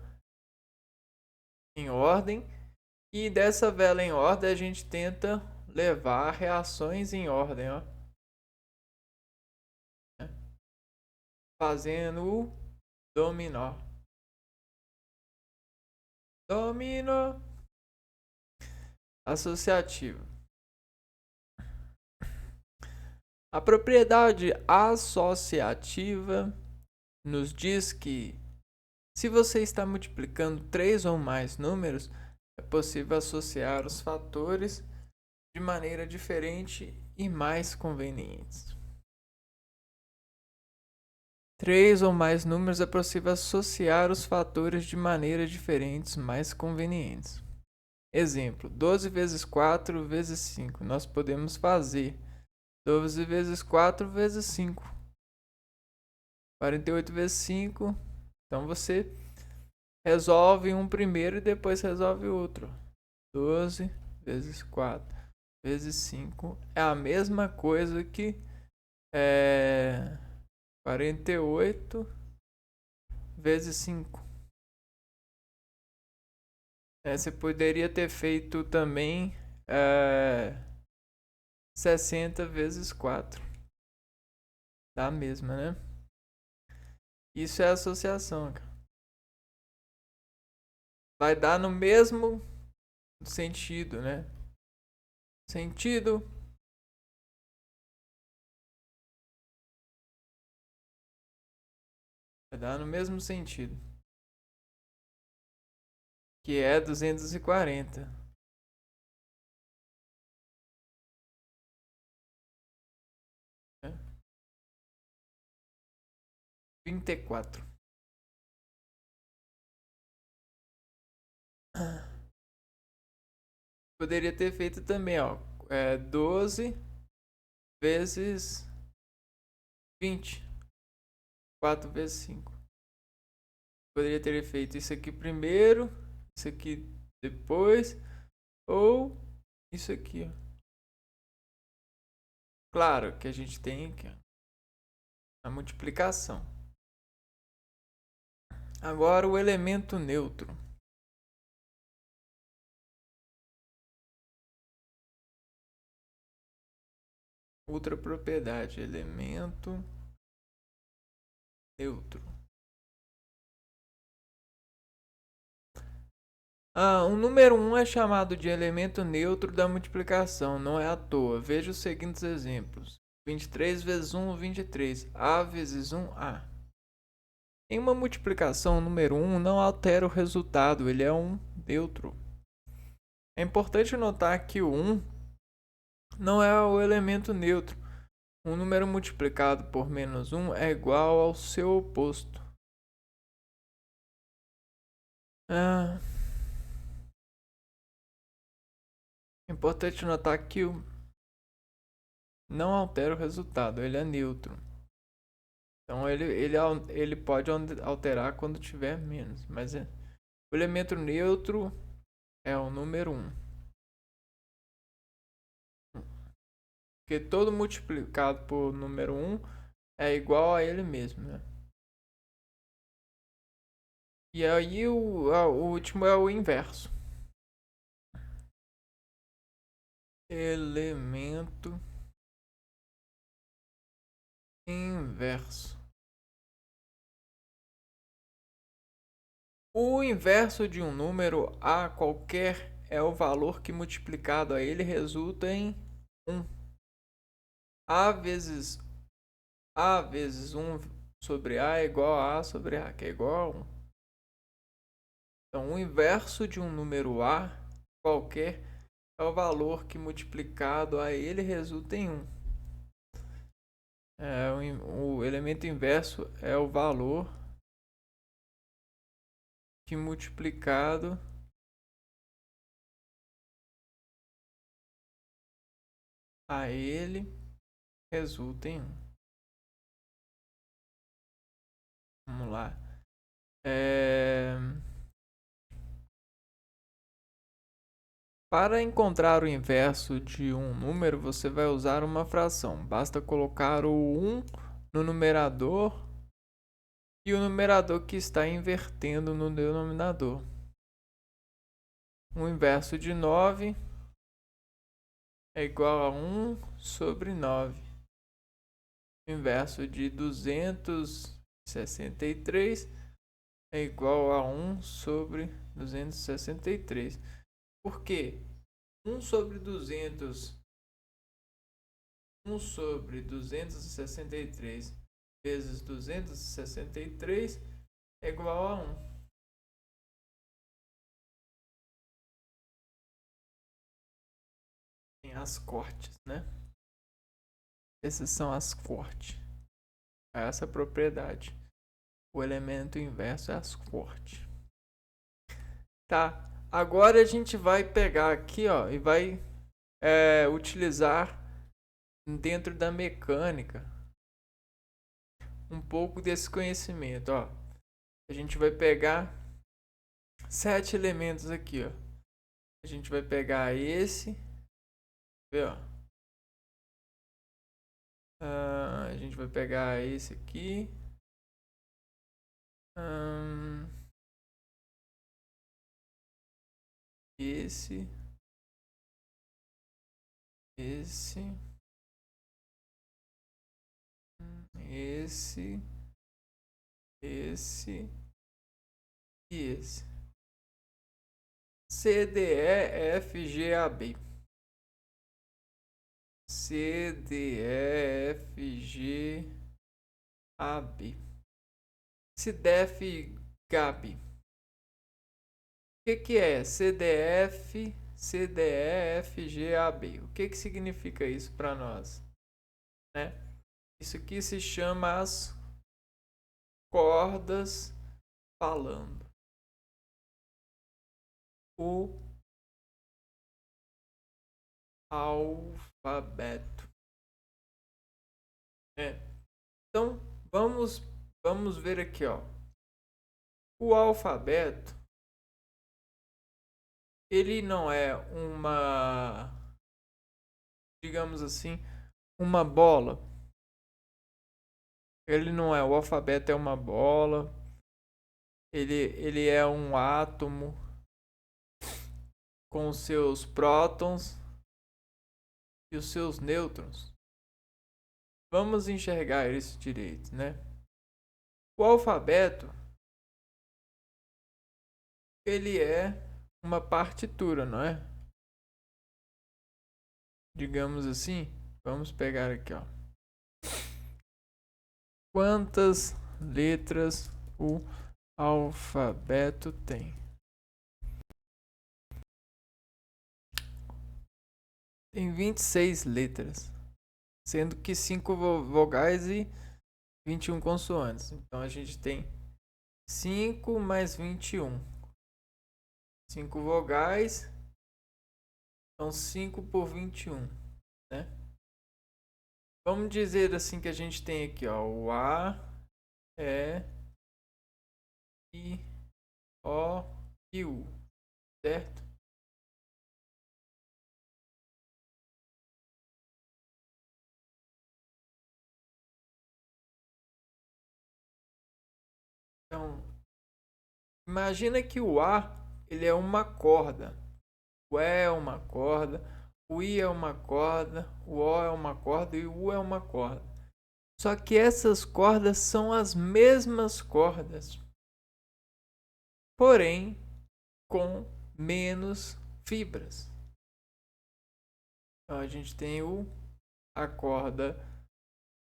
em ordem. E dessa vela em ordem a gente tenta levar reações em ordem, ó. Fazendo o dominó. Dominó. Associativo. A propriedade associativa nos diz que se você está multiplicando 3 ou mais números, é possível associar os fatores de maneira diferente e mais convenientes. 3 ou mais números é possível associar os fatores de maneira diferentes, mais convenientes. Exemplo, 12 vezes 4 vezes 5. Nós podemos fazer 12 vezes 4 vezes 5. 48 vezes 5. Então você resolve um primeiro e depois resolve o outro. 12 vezes 4 vezes 5 é a mesma coisa que 48 vezes 5. Você poderia ter feito também 60 vezes 4. Dá a mesma, né? Isso é associação, cara. Vai dar no mesmo sentido, né? Sentido. Vai dar no mesmo sentido. Que é 240. Né? 24. Poderia ter feito também, ó. 12 vezes 20. 4 vezes 5. Poderia ter feito isso aqui primeiro, isso aqui depois, ou isso aqui, ó. Claro que a gente tem aqui a multiplicação. Agora o elemento neutro. Outra propriedade, elemento neutro. O número 1 é chamado de elemento neutro da multiplicação, não é à toa. Veja os seguintes exemplos. 23 vezes 1, 23. A vezes 1, A. Em uma multiplicação, o número 1 não altera o resultado, ele é um neutro. É importante notar que o 1 não é o elemento neutro. Um número multiplicado por menos 1 é igual ao seu oposto. É importante notar que o não altera o resultado, ele é neutro. Então ele pode alterar quando tiver menos, mas o elemento neutro é o número 1. Porque todo multiplicado por número 1 é igual a ele mesmo, né? E aí o último é o inverso. Elemento inverso. O inverso de um número a qualquer é o valor que multiplicado a ele resulta em 1. A vezes 1 sobre A é igual a A sobre A, que é igual a 1. Então, o inverso de um número A qualquer é o valor que multiplicado a ele resulta em 1. O elemento inverso é o valor que multiplicado a ele resulta em 1. Vamos lá. Para encontrar o inverso de um número, você vai usar uma fração. Basta colocar o 1 no numerador e o numerador que está invertendo no denominador. O inverso de 9 é igual a 1 sobre 9. O inverso de 263 é igual a 1 sobre 263. Por quê? 1 sobre 263 vezes 263 é igual a 1. Tem as cortes, né? Essas são as cortes. Essa propriedade. O elemento inverso é as cortes. Tá. Agora a gente vai pegar aqui, ó, e vai utilizar dentro da mecânica um pouco desse conhecimento, ó. A gente vai pegar 7 elementos aqui, ó. A gente vai pegar esse, ó. A gente vai pegar esse aqui. Esse. Esse. Esse e esse. C, D, E, F, G, A, B. C, D, E, F, G, A, B. Se def, Gabi. O que é CDF, CDE, G, A, B? O que significa isso para nós? Né? Isso aqui se chama as cordas falando. O alfabeto. Então, vamos ver aqui, ó. O alfabeto, ele não é uma, digamos assim, uma bola. Ele não é, o alfabeto é uma bola. Ele é um átomo com seus prótons e os seus nêutrons. Vamos enxergar isso direito, né? O alfabeto, ele é uma partitura, não é? Digamos assim, vamos pegar aqui, ó. Quantas letras o alfabeto tem? Tem 26 letras, sendo que 5 vogais e 21 consoantes. Então a gente tem 5 mais 21. 5 vogais, então 5 por 21, né? Vamos dizer assim que a gente tem aqui, ó, o A, E, I, O e U, certo? Então, imagina que o A, ele é uma corda. O E é uma corda, o I é uma corda, o O é uma corda e o U é uma corda. Só que essas cordas são as mesmas cordas, porém com menos fibras. Então a gente tem a corda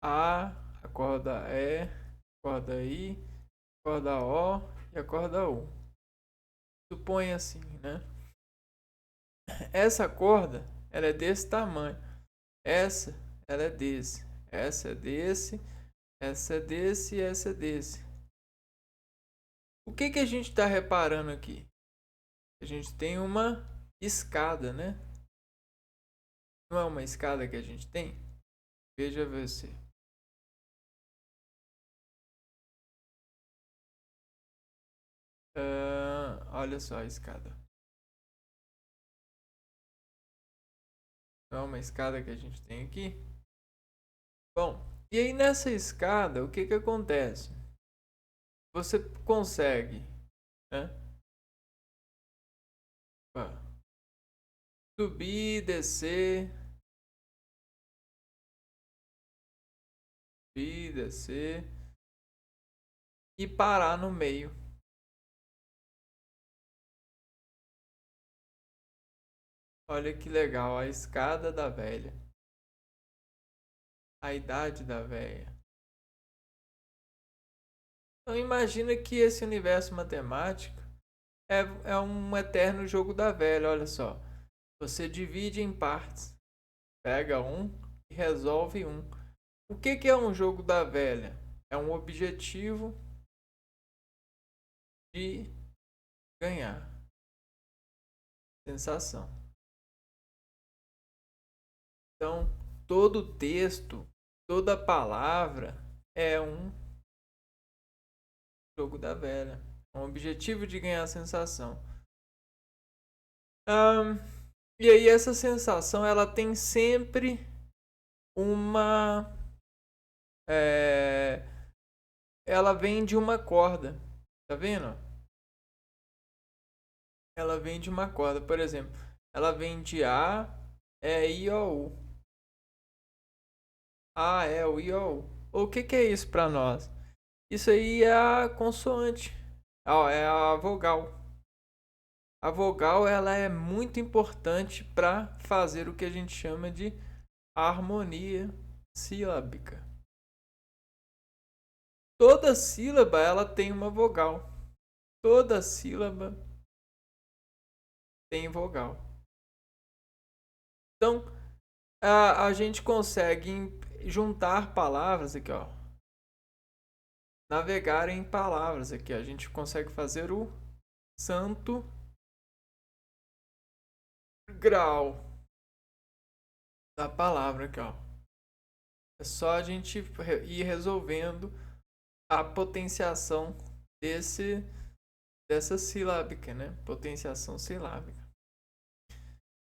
A, a corda E, a corda I, a corda O e a corda U. Supõe assim, né? Essa corda, ela é desse tamanho. Essa, ela é desse. Essa é desse. Essa é desse e essa é desse. O que a gente está reparando aqui? A gente tem uma escada, né? Não é uma escada que a gente tem? Veja você. Olha só a escada. Não é uma escada que a gente tem aqui? Bom, e aí nessa escada, o que acontece? Você consegue, né? Subir, descer, subir, descer e parar no meio. Olha que legal, a escada da velha. A idade da velha. Então imagina que esse universo matemático é um eterno jogo da velha, olha só. Você divide em partes. Pega um e resolve um. O que é um jogo da velha? É um objetivo de ganhar. Sensação. Então, todo texto, toda palavra é um jogo da velha. Um objetivo de ganhar sensação. E aí essa sensação, ela tem sempre uma... ela vem de uma corda. Tá vendo? Ela vem de uma corda. Por exemplo, ela vem de A, E, I, O, U. A, E, O, I, O, U. O que é isso para nós? Isso aí é a consoante. É a vogal. A vogal, ela é muito importante para fazer o que a gente chama de harmonia sílabica. Toda sílaba, ela tem uma vogal. Toda sílaba tem vogal. Então, a gente consegue juntar palavras aqui, ó. Navegar em palavras aqui. A gente consegue fazer o santo grau da palavra aqui, ó. É só a gente ir resolvendo a potenciação dessa silábica, né? Potenciação silábica.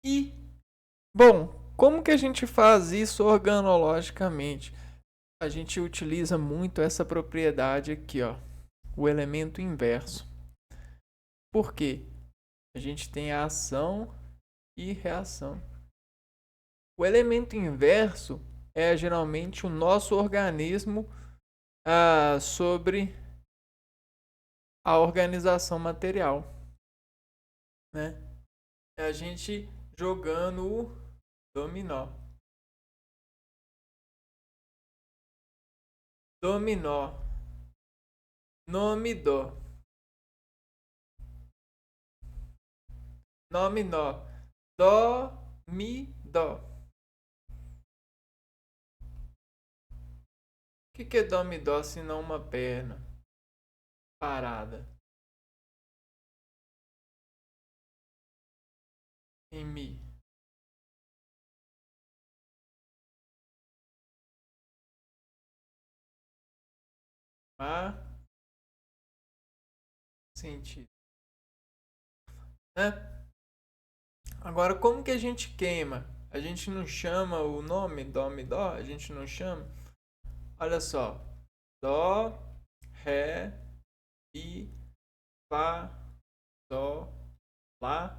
E, bom, como que a gente faz isso organologicamente? A gente utiliza muito essa propriedade aqui, ó, o elemento inverso. Por quê? A gente tem a ação e reação. O elemento inverso é geralmente o nosso organismo sobre a organização material, né? É a gente jogando o dominó. Dominó. Nome dó. Nome nó. Dó, mi, dó. O que é dó, mi, dó se não uma perna parada em mi? Má sentido, né? Agora, como que a gente queima? A gente não chama o nome dó, mi, dó? A gente não chama? Olha só. Dó, ré, mi, fá, dó, lá,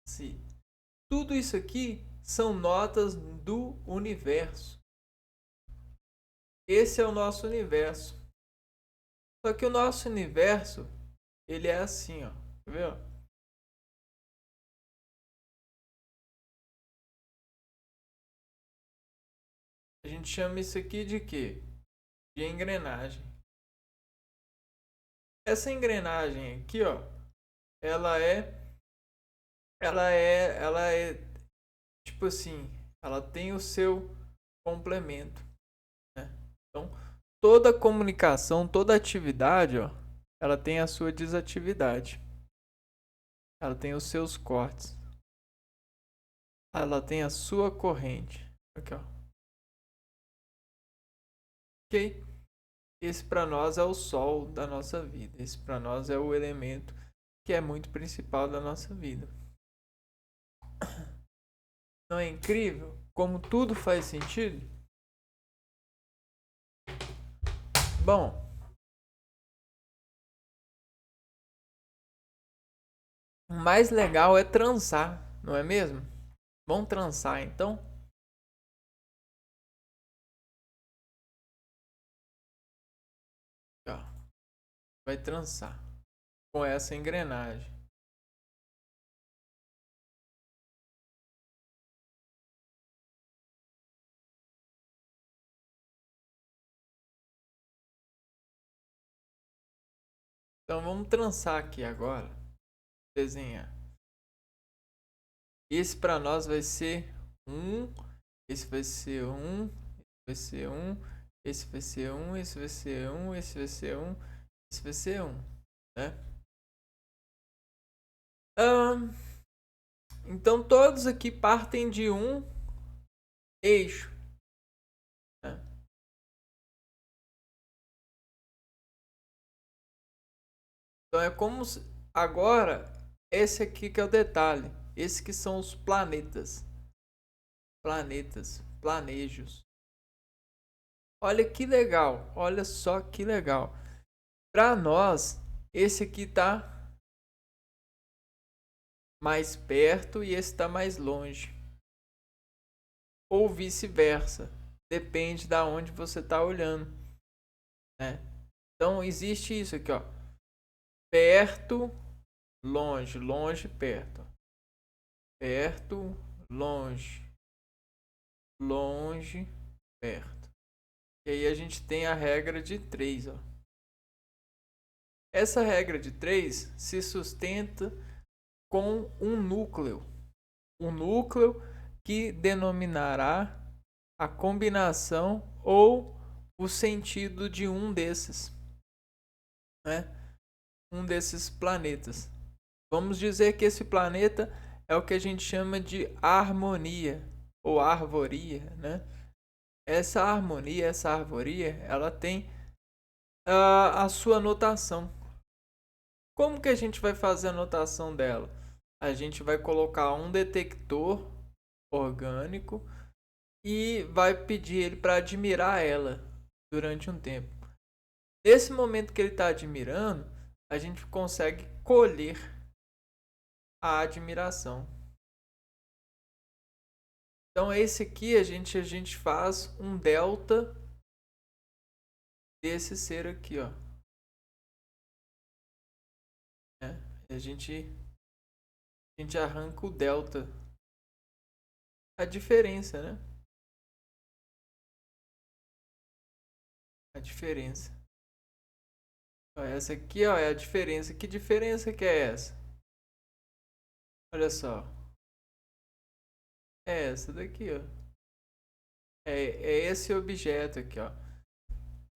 si. Tudo isso aqui são notas do universo. Esse é o nosso universo. Só que o nosso universo, ele é assim, ó. Tá vendo? A gente chama isso aqui de quê? De engrenagem. Essa engrenagem aqui, ó, ela é tipo assim, ela tem o seu complemento, né? Então, toda comunicação, toda atividade, ó, ela tem a sua desatividade. Ela tem os seus cortes. Ela tem a sua corrente. Aqui, ó. Ok? Esse para nós é o sol da nossa vida. Esse para nós é o elemento que é muito principal da nossa vida. Não é incrível como tudo faz sentido? Bom, o mais legal é transar, não é mesmo? Vamos transar então? Ó, vai transar com essa engrenagem. Então vamos transar aqui agora. Desenhar. Esse para nós vai ser um. Esse vai ser um. Esse vai ser um. Esse vai ser um. Esse vai ser um. Esse vai ser um. Esse vai ser um. Né? Então todos aqui partem de um eixo. Né? Então é como se, agora esse aqui que é o detalhe. Esses que são os planetas. Planetas, planejos. Olha que legal. Olha só que legal. Para nós, esse aqui tá mais perto e esse está mais longe. Ou vice-versa. Depende da onde você está olhando. Né? Então existe isso aqui, ó. Perto, longe, longe, perto. Perto, longe, longe, perto. E aí a gente tem a regra de 3, ó. Essa regra de 3 se sustenta com um núcleo. Um núcleo que denominará a combinação ou o sentido de um desses, né? Um desses planetas. Vamos dizer que esse planeta é o que a gente chama de harmonia ou arvoria, né? Essa harmonia, essa arvoria, ela tem a sua notação. Como que a gente vai fazer a notação dela? A gente vai colocar um detector orgânico e vai pedir ele para admirar ela durante um tempo. Nesse momento que ele está admirando, a gente consegue colher a admiração. Então esse aqui a gente faz um delta desse ser aqui, ó. Né? A gente arranca o delta, a diferença, né? A diferença. Ó, essa aqui, ó, é a diferença. Que diferença que é essa? Olha só. É essa daqui, ó. É esse objeto aqui, ó.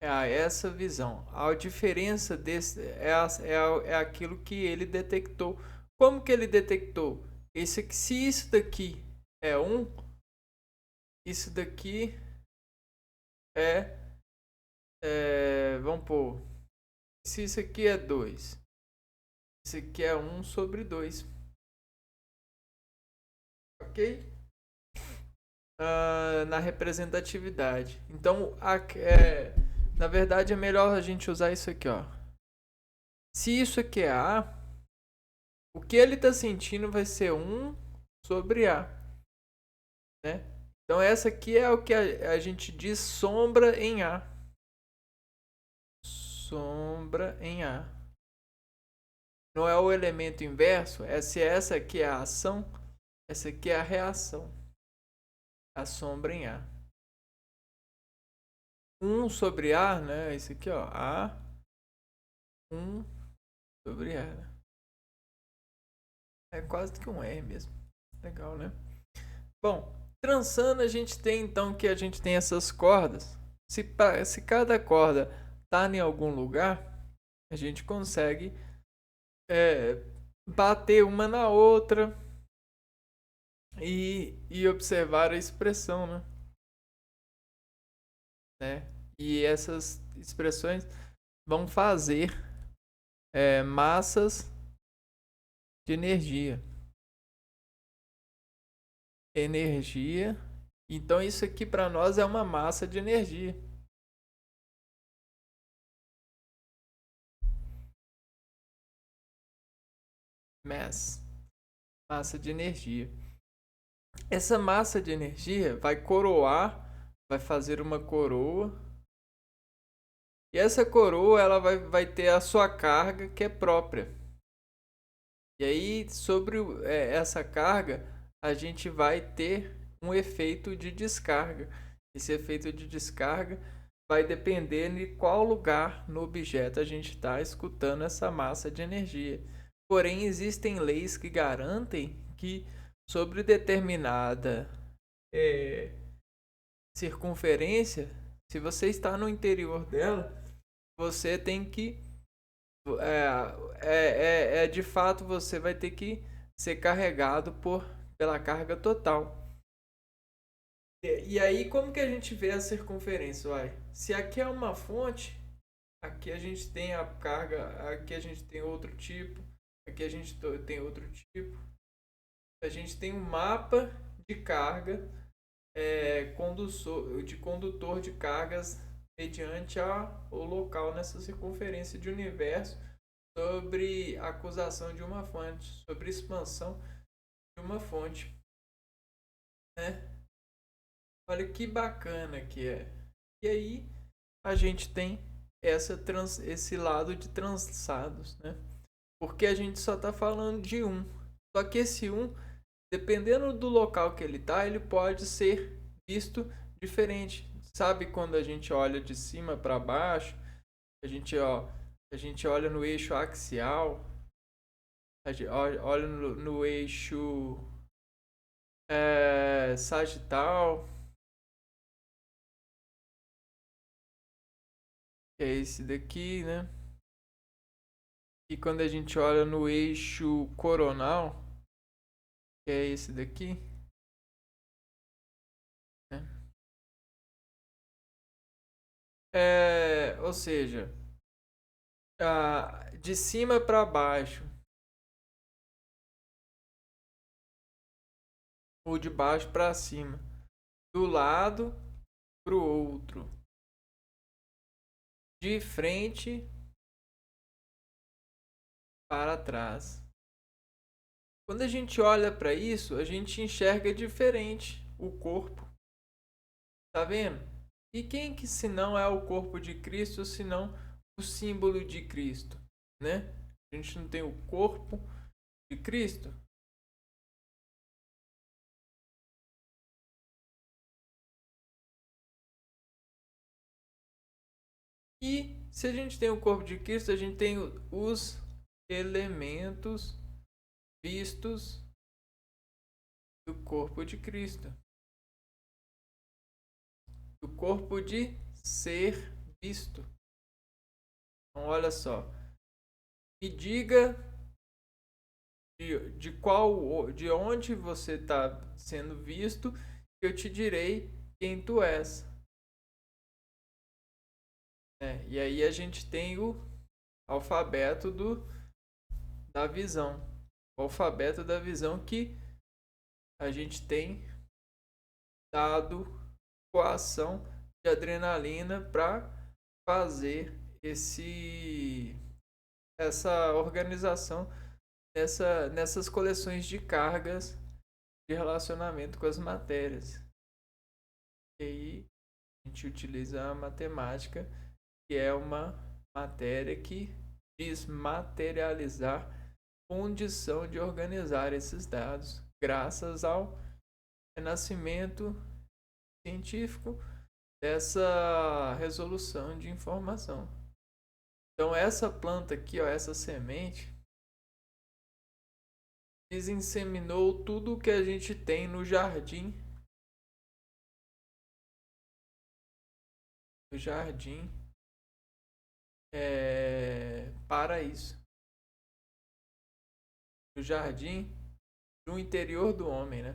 Essa visão. A diferença desse é aquilo que ele detectou. Como que ele detectou? Se isso daqui é 1, isso daqui vamos pôr. Se isso aqui é 2, isso aqui é 1/2. Ok? Na representatividade. Então, na verdade, é melhor a gente usar isso aqui, ó. Se isso aqui é A, o que ele está sentindo vai ser 1/A, né? Então essa aqui é o que a gente diz sombra em A. Sombra em A. Não é o elemento inverso? Se essa aqui é a ação, essa aqui é a reação. A sombra em A. 1/A, né? Esse aqui, ó. A. 1/A. Né? É quase que um R mesmo. Legal, né? Bom, trançando a gente tem então que a gente tem essas cordas. Se cada corda tá em algum lugar, a gente consegue bater uma na outra e observar a expressão, né? E essas expressões vão fazer massas de energia. Energia. Então isso aqui para nós é uma massa de energia. Mass. Massa de energia. Essa massa de energia vai coroar, vai fazer uma coroa. E essa coroa ela vai ter a sua carga que é própria. E aí, sobre essa carga, a gente vai ter um efeito de descarga. Esse efeito de descarga vai depender de qual lugar no objeto a gente está escutando essa massa de energia. Porém, existem leis que garantem que sobre determinada circunferência, se você está no interior dela, você tem que de fato você vai ter que ser carregado pela carga total. E aí como que a gente vê a circunferência? Se aqui é uma fonte, aqui a gente tem a carga, aqui a gente tem outro tipo, aqui a gente tem outro tipo. A gente tem um mapa de carga de condutor de cargas mediante o local nessa circunferência de universo sobre a acusação de uma fonte, sobre expansão de uma fonte. Né? Olha que bacana que é. E aí a gente tem esse lado de trançados, né? Porque a gente só está falando de um. Só que esse um, dependendo do local que ele está, ele pode ser visto diferente. Sabe quando a gente olha de cima para baixo, a gente olha no eixo axial, a gente olha no eixo sagital, que é esse daqui, né? E quando a gente olha no eixo coronal, que é esse daqui, né? Ou seja, de cima para baixo ou de baixo para cima, do lado para o outro, de frente para trás. Quando a gente olha para isso, a gente enxerga diferente o corpo. Tá vendo? E quem que se não é o corpo de Cristo, senão o símbolo de Cristo, né? A gente não tem o corpo de Cristo. E se a gente tem o corpo de Cristo, a gente tem os elementos vistos do corpo de Cristo. Do corpo de ser visto. Então, olha só. Me diga de onde você está sendo visto, que eu te direi quem tu és. E aí a gente tem o alfabeto da visão. O alfabeto da visão que a gente tem dado coação de adrenalina para fazer essa organização nessas coleções de cargas de relacionamento com as matérias. E aí a gente utiliza a matemática, que é uma matéria que diz materializar condição de organizar esses dados, graças ao renascimento científico dessa resolução de informação. Então essa planta aqui, ó, essa semente, desinseminou tudo o que a gente tem no jardim. O jardim para isso. O jardim no interior do homem, né?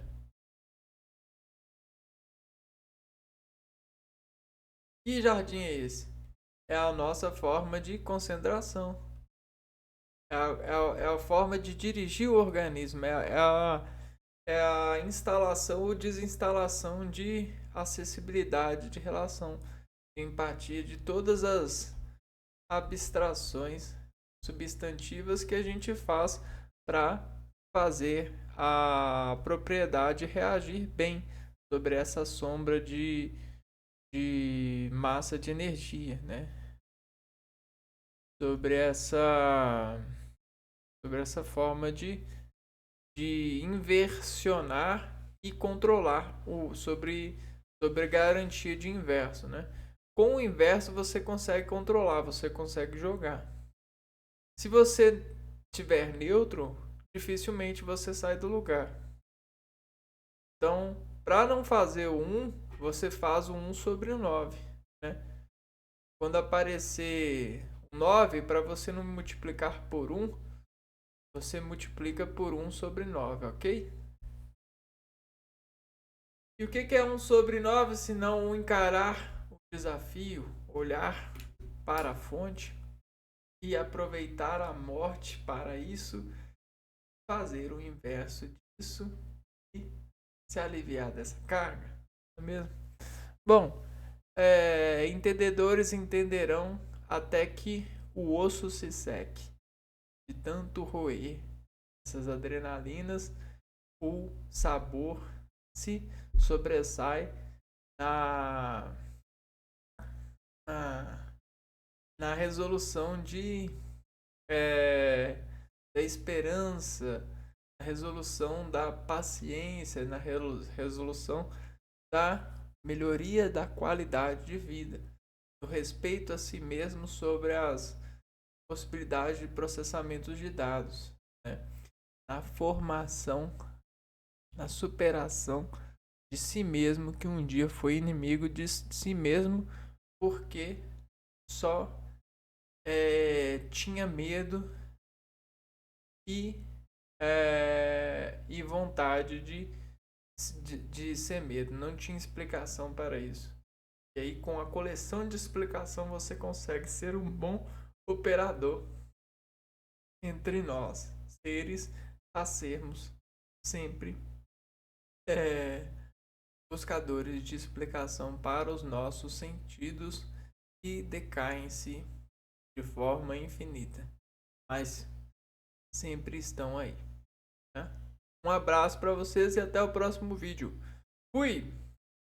Que jardim é esse? É a nossa forma de concentração. É a forma de dirigir o organismo. É a instalação ou desinstalação de acessibilidade, de relação, de empatia, de todas as abstrações substantivas que a gente faz para fazer a propriedade reagir bem sobre essa sombra de massa de energia, né? Sobre essa forma de inversionar e controlar sobre garantia de inverso, né? Com o inverso você consegue controlar, você consegue jogar. Se você tiver neutro, dificilmente você sai do lugar. Então, para não fazer o 1, você faz o 1 sobre o 9, né? Quando aparecer o 9, para você não multiplicar por 1, você multiplica por 1 sobre 9, ok? E o que é 1 sobre 9 se não encarar o desafio, olhar para a fonte e aproveitar a morte para isso, fazer o inverso disso e se aliviar dessa carga, não é mesmo? Bom, entendedores entenderão até que o osso se seque de tanto roer essas adrenalinas, o sabor se sobressai na, na, na resolução da esperança, na resolução da paciência, na resolução da melhoria da qualidade de vida, do respeito a si mesmo sobre as possibilidades de processamento de dados, né? Na formação, na superação de si mesmo, que um dia foi inimigo de si mesmo porque só tinha medo e vontade de ser medo. Não tinha explicação para isso. E aí, com a coleção de explicação, você consegue ser um bom operador entre nós, seres, a sermos sempre buscadores de explicação para os nossos sentidos que decaem-se de forma infinita, mas sempre estão aí, né? Um abraço para vocês e até o próximo vídeo. Fui!